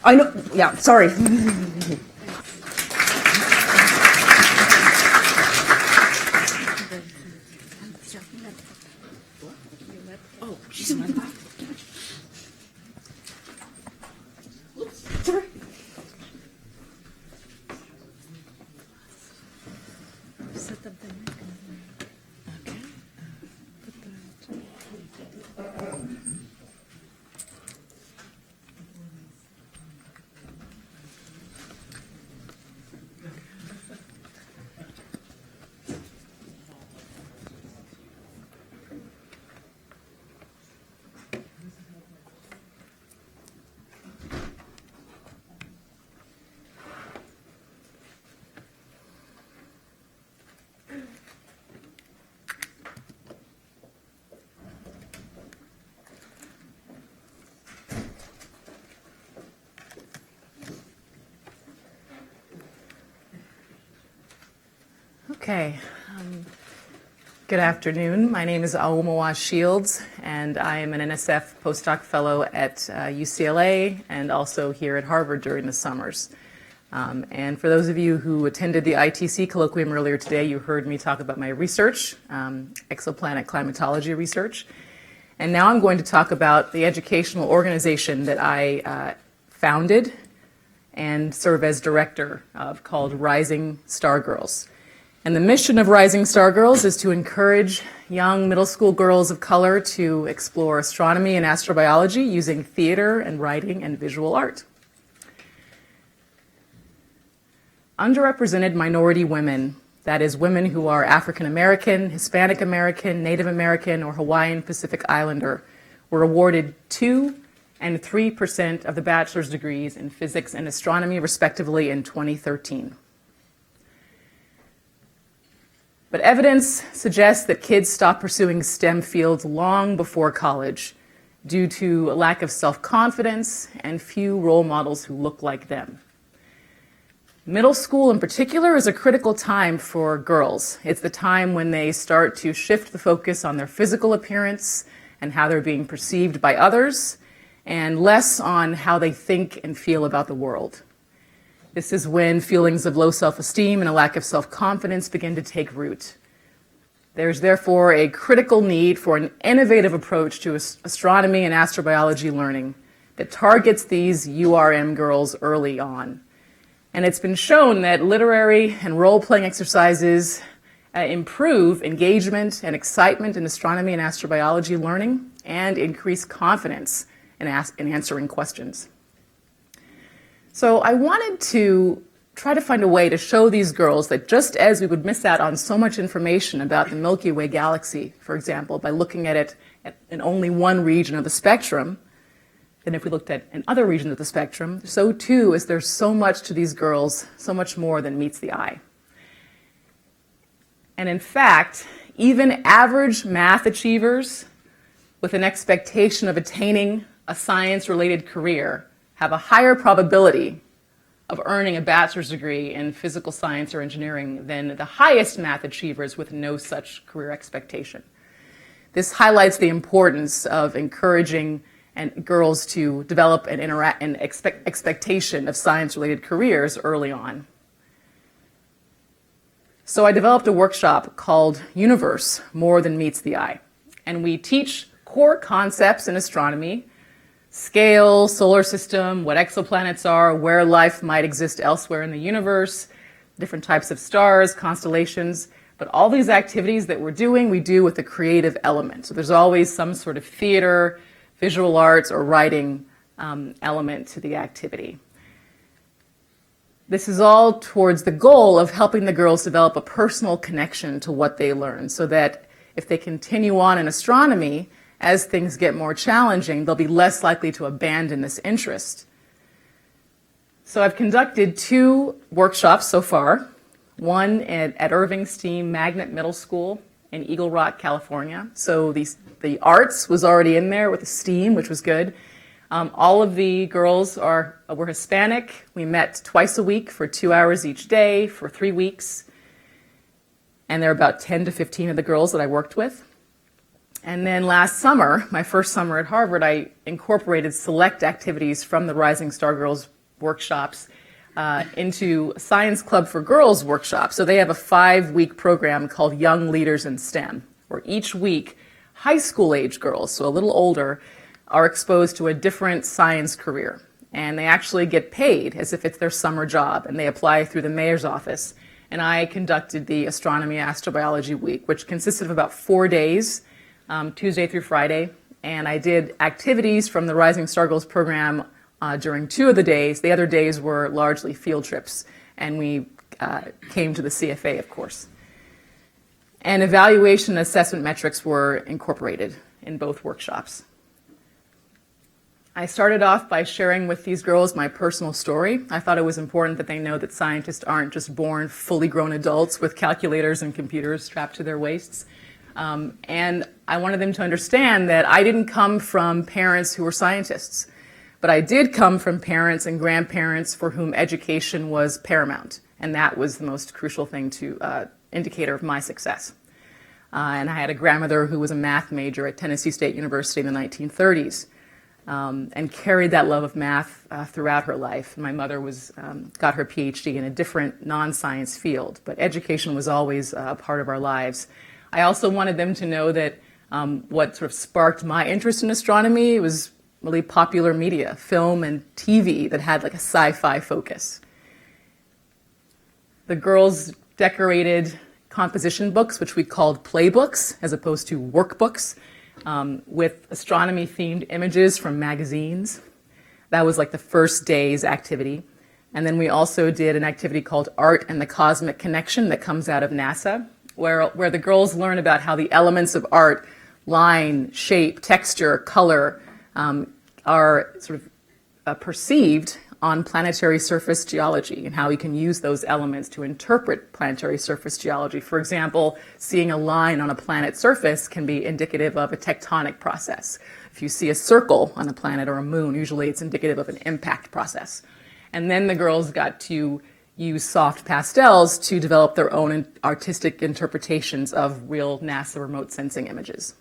I know, yeah, sorry. Oh, she's on my back. Sorry. Set them there. Okay. Put that. Okay. Good afternoon. My name is Aomawa Shields, and I am an NSF postdoc fellow at UCLA and also here at Harvard during the summers. And for those of you who attended the ITC colloquium earlier today, you heard me talk about my research, exoplanet climatology research. And now I'm going to talk about the educational organization that I founded and serve as director of, called Rising Stargirls. And the mission of Rising Stargirls is to encourage young middle school girls of color to explore astronomy and astrobiology using theater and writing and visual art. Underrepresented minority women, that is, women who are African American, Hispanic American, Native American, or Hawaiian Pacific Islander, were awarded 2% and 3% of the bachelor's degrees in physics and astronomy, respectively, in 2013. But evidence suggests that kids stop pursuing STEM fields long before college due to a lack of self-confidence and few role models who look like them. Middle school in particular is a critical time for girls. It's the time when they start to shift the focus on their physical appearance and how they're being perceived by others, and less on how they think and feel about the world. This is when feelings of low self-esteem and a lack of self-confidence begin to take root. There's therefore a critical need for an innovative approach to astronomy and astrobiology learning that targets these URM girls early on. And it's been shown that literary and role-playing exercises improve engagement and excitement in astronomy and astrobiology learning and increase confidence in answering questions. So I wanted to try to find a way to show these girls that just as we would miss out on so much information about the Milky Way galaxy, for example, by looking at it in only one region of the spectrum, then if we looked at in other regions of the spectrum, so too is there's so much to these girls, so much more than meets the eye. And in fact, even average math achievers with an expectation of attaining a science-related career have a higher probability of earning a bachelor's degree in physical science or engineering than the highest math achievers with no such career expectation. This highlights the importance of encouraging girls to develop an expectation of science-related careers early on. So I developed a workshop called Universe, More Than Meets the Eye. And we teach core concepts in astronomy: scale, solar system, what exoplanets are, where life might exist elsewhere in the universe, different types of stars, constellations. But all these activities that we're doing, we do with a creative element. So there's always some sort of theater, visual arts, or writing element to the activity. This is all towards the goal of helping the girls develop a personal connection to what they learn, so that if they continue on in astronomy as things get more challenging, they'll be less likely to abandon this interest. So I've conducted 2 workshops so far, one at Irving Steam Magnet Middle School in Eagle Rock, California. So the arts was already in there with the STEAM, which was good. All of the girls were Hispanic. We met twice a week for 2 hours each day for 3 weeks. And there are about 10 to 15 of the girls that I worked with. And then last summer, my first summer at Harvard, I incorporated select activities from the Rising Stargirls workshops into Science Club for Girls workshops. So they have a 5-week program called Young Leaders in STEM, where each week high school age girls, so a little older, are exposed to a different science career. And they actually get paid as if it's their summer job, and they apply through the mayor's office. And I conducted the Astronomy Astrobiology Week, which consisted of about 4 days, Tuesday through Friday. And I did activities from the Rising Stargirls program during 2 of the days. The other days were largely field trips, and we came to the CFA, of course. And evaluation and assessment metrics were incorporated in both workshops. I started off by sharing with these girls my personal story. I thought it was important that they know that scientists aren't just born fully grown adults with calculators and computers strapped to their waists. And I wanted them to understand that I didn't come from parents who were scientists, but I did come from parents and grandparents for whom education was paramount, and that was the most crucial thing indicator of my success. And I had a grandmother who was a math major at Tennessee State University in the 1930s. And carried that love of math throughout her life. My mother got her PhD in a different non-science field, but education was always a part of our lives. I also wanted them to know that what sort of sparked my interest in astronomy was really popular media, film and TV that had like a sci-fi focus. The girls decorated composition books, which we called playbooks as opposed to workbooks, with astronomy-themed images from magazines. That was like the first day's activity. And then we also did an activity called Art and the Cosmic Connection that comes out of NASA, where the girls learn about how the elements of art, line, shape, texture, color, are sort of perceived on planetary surface geology and how we can use those elements to interpret planetary surface geology. For example, seeing a line on a planet's surface can be indicative of a tectonic process. If you see a circle on a planet or a moon, usually it's indicative of an impact process. And then the girls got to use soft pastels to develop their own artistic interpretations of real NASA remote sensing images.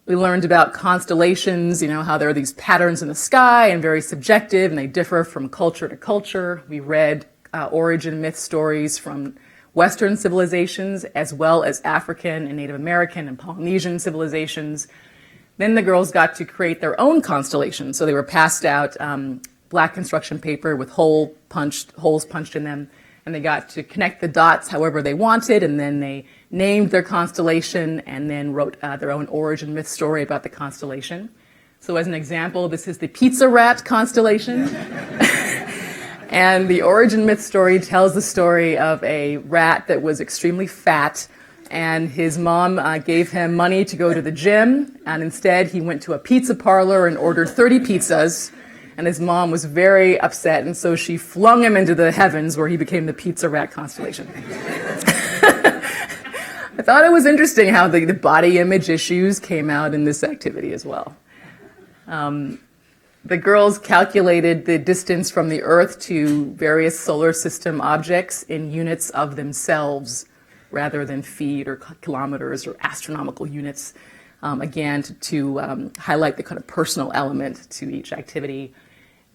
We learned about constellations, how there are these patterns in the sky and very subjective, and they differ from culture to culture. We read origin myth stories from Western civilizations, as well as African and Native American and Polynesian civilizations. Then the girls got to create their own constellations. So they were passed out black construction paper with holes punched in them, and they got to connect the dots however they wanted, and then they named their constellation and then wrote their own origin myth story about the constellation. So as an example, this is the pizza rat constellation. And the origin myth story tells the story of a rat that was extremely fat, and his mom gave him money to go to the gym, and instead he went to a pizza parlor and ordered 30 pizzas, and his mom was very upset, and so she flung him into the heavens where he became the pizza rat constellation. I thought it was interesting how the body image issues came out in this activity as well. The girls calculated the distance from the Earth to various solar system objects in units of themselves rather than feet or kilometers or astronomical units, again, to highlight the kind of personal element to each activity.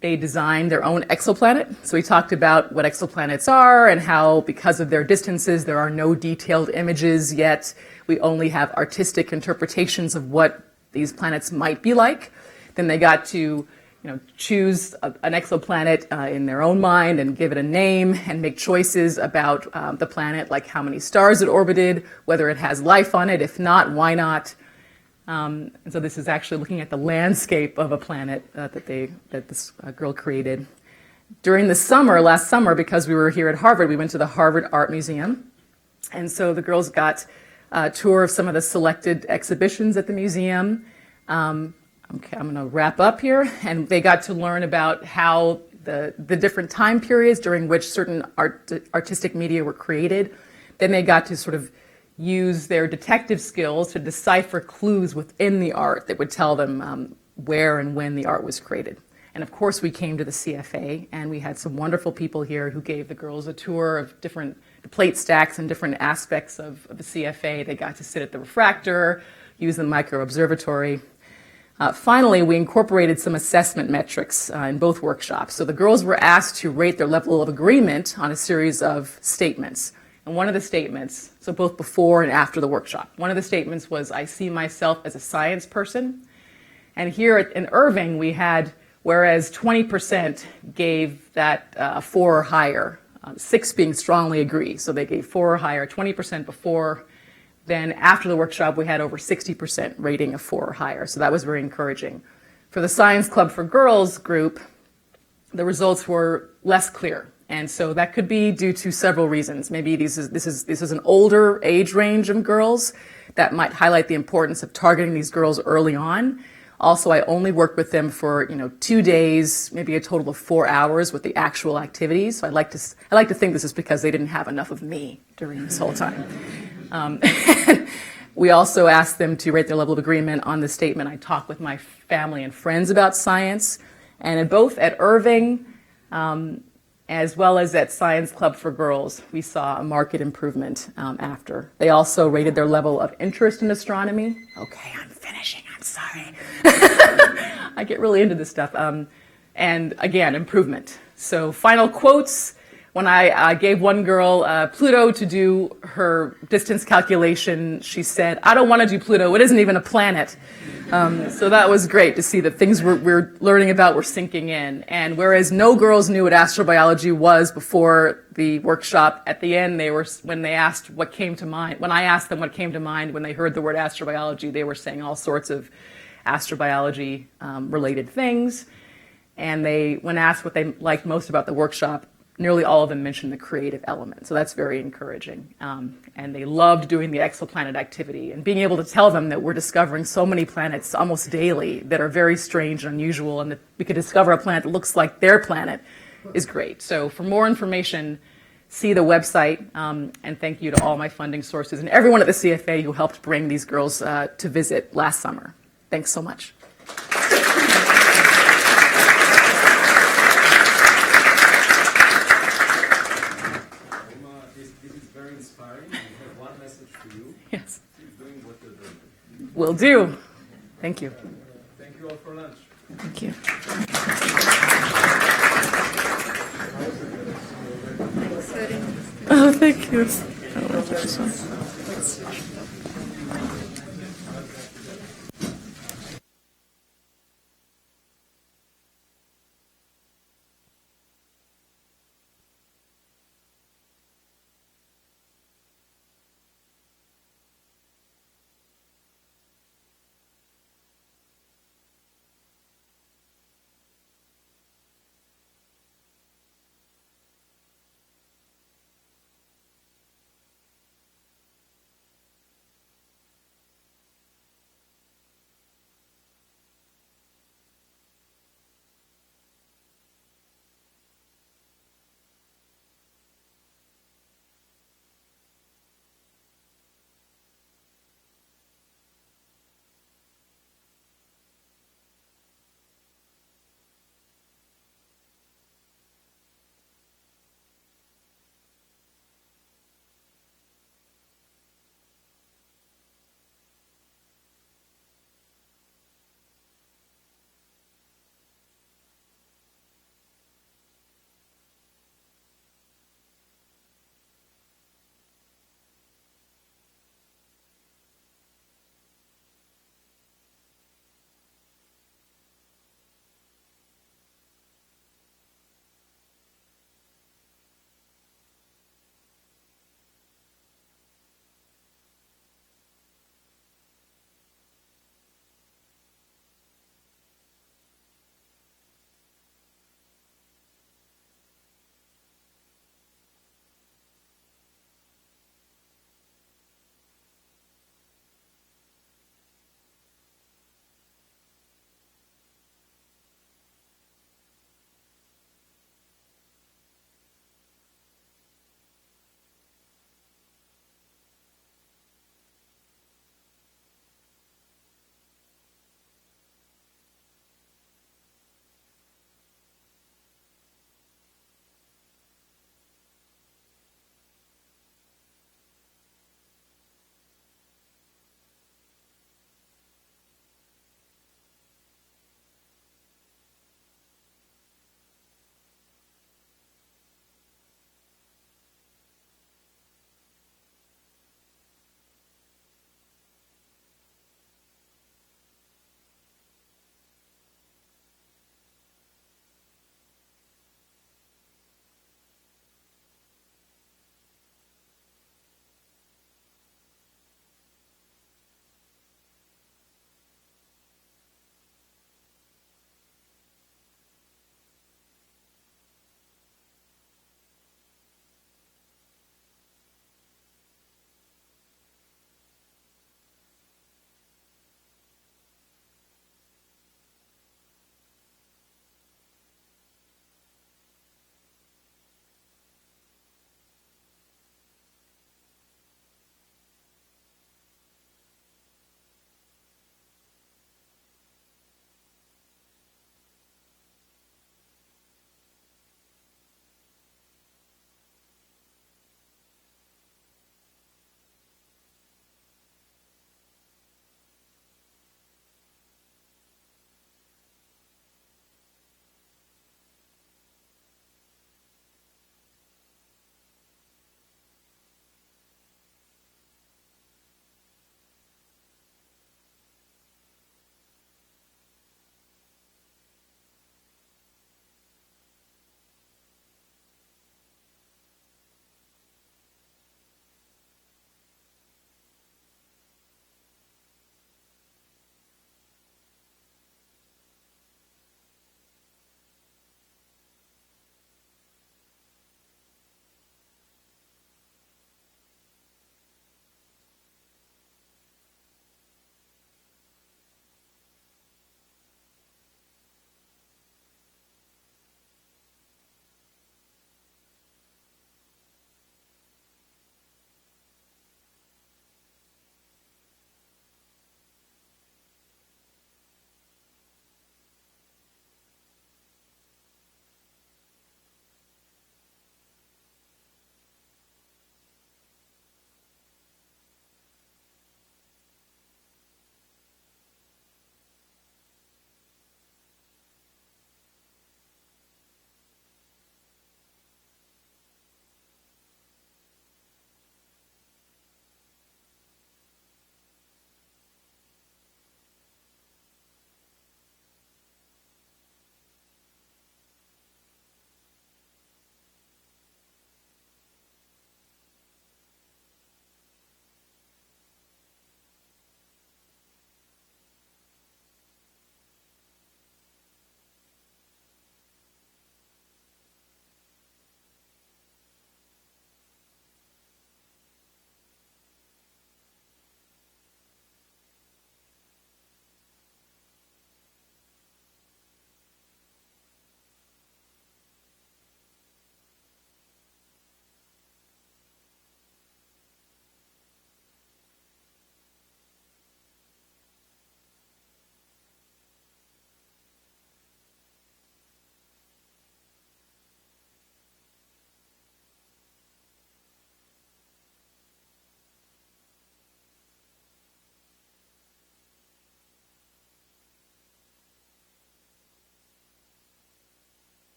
They designed their own exoplanet. So we talked about what exoplanets are and how, because of their distances, there are no detailed images yet. We only have artistic interpretations of what these planets might be like. Then they got to choose an exoplanet in their own mind and give it a name and make choices about the planet, like how many stars it orbited, whether it has life on it. If not, why not? And so this is actually looking at the landscape of a planet that this girl created. During the summer, last summer, because we were here at Harvard, we went to the Harvard Art Museum. And so the girls got a tour of some of the selected exhibitions at the museum. Okay, I'm going to wrap up here. And they got to learn about how the different time periods during which certain artistic media were created. Then they got to sort of use their detective skills to decipher clues within the art that would tell them where and when the art was created. And of course, we came to the CFA, and we had some wonderful people here who gave the girls a tour of different plate stacks and different aspects of the CFA. They got to sit at the refractor, use the micro observatory. Finally, we incorporated some assessment metrics in both workshops. So the girls were asked to rate their level of agreement on a series of statements. And one of the statements, so both before and after the workshop, one of the statements was, I see myself as a science person. And here in Irving, we had, whereas 20% gave that 4 or higher, 6 being strongly agree. So they gave 4 or higher, 20% before. Then after the workshop, we had over 60% rating of 4 or higher. So that was very encouraging. For the Science Club for Girls group, the results were less clear. And so that could be due to several reasons. Maybe this is an older age range of girls that might highlight the importance of targeting these girls early on. Also, I only worked with them for 2 days, maybe a total of 4 hours with the actual activities. So I like to think this is because they didn't have enough of me during this whole time. We also asked them to rate their level of agreement on the statement, I talk with my family and friends about science. And both at Irving, as well as at Science Club for Girls, we saw a marked improvement after. They also rated their level of interest in astronomy. Okay, I'm finishing, I'm sorry. I get really into this stuff. And again, improvement. So final quotes. When I gave one girl Pluto to do her distance calculation, she said, I don't want to do Pluto, it isn't even a planet. So that was great to see that things we're learning about were sinking in. And whereas no girls knew what astrobiology was before the workshop, at the end when I asked them what came to mind when they heard the word astrobiology, they were saying all sorts of astrobiology related things. And when asked what they liked most about the workshop, nearly all of them mentioned the creative element, so that's very encouraging. And they loved doing the exoplanet activity and being able to tell them that we're discovering so many planets almost daily that are very strange and unusual, and that we could discover a planet that looks like their planet is great. So for more information, see the website, and thank you to all my funding sources and everyone at the CFA who helped bring these girls to visit last summer. Thanks so much. Yes. Will do. Thank you. Thank you all for lunch. Thank you. Oh, thank you.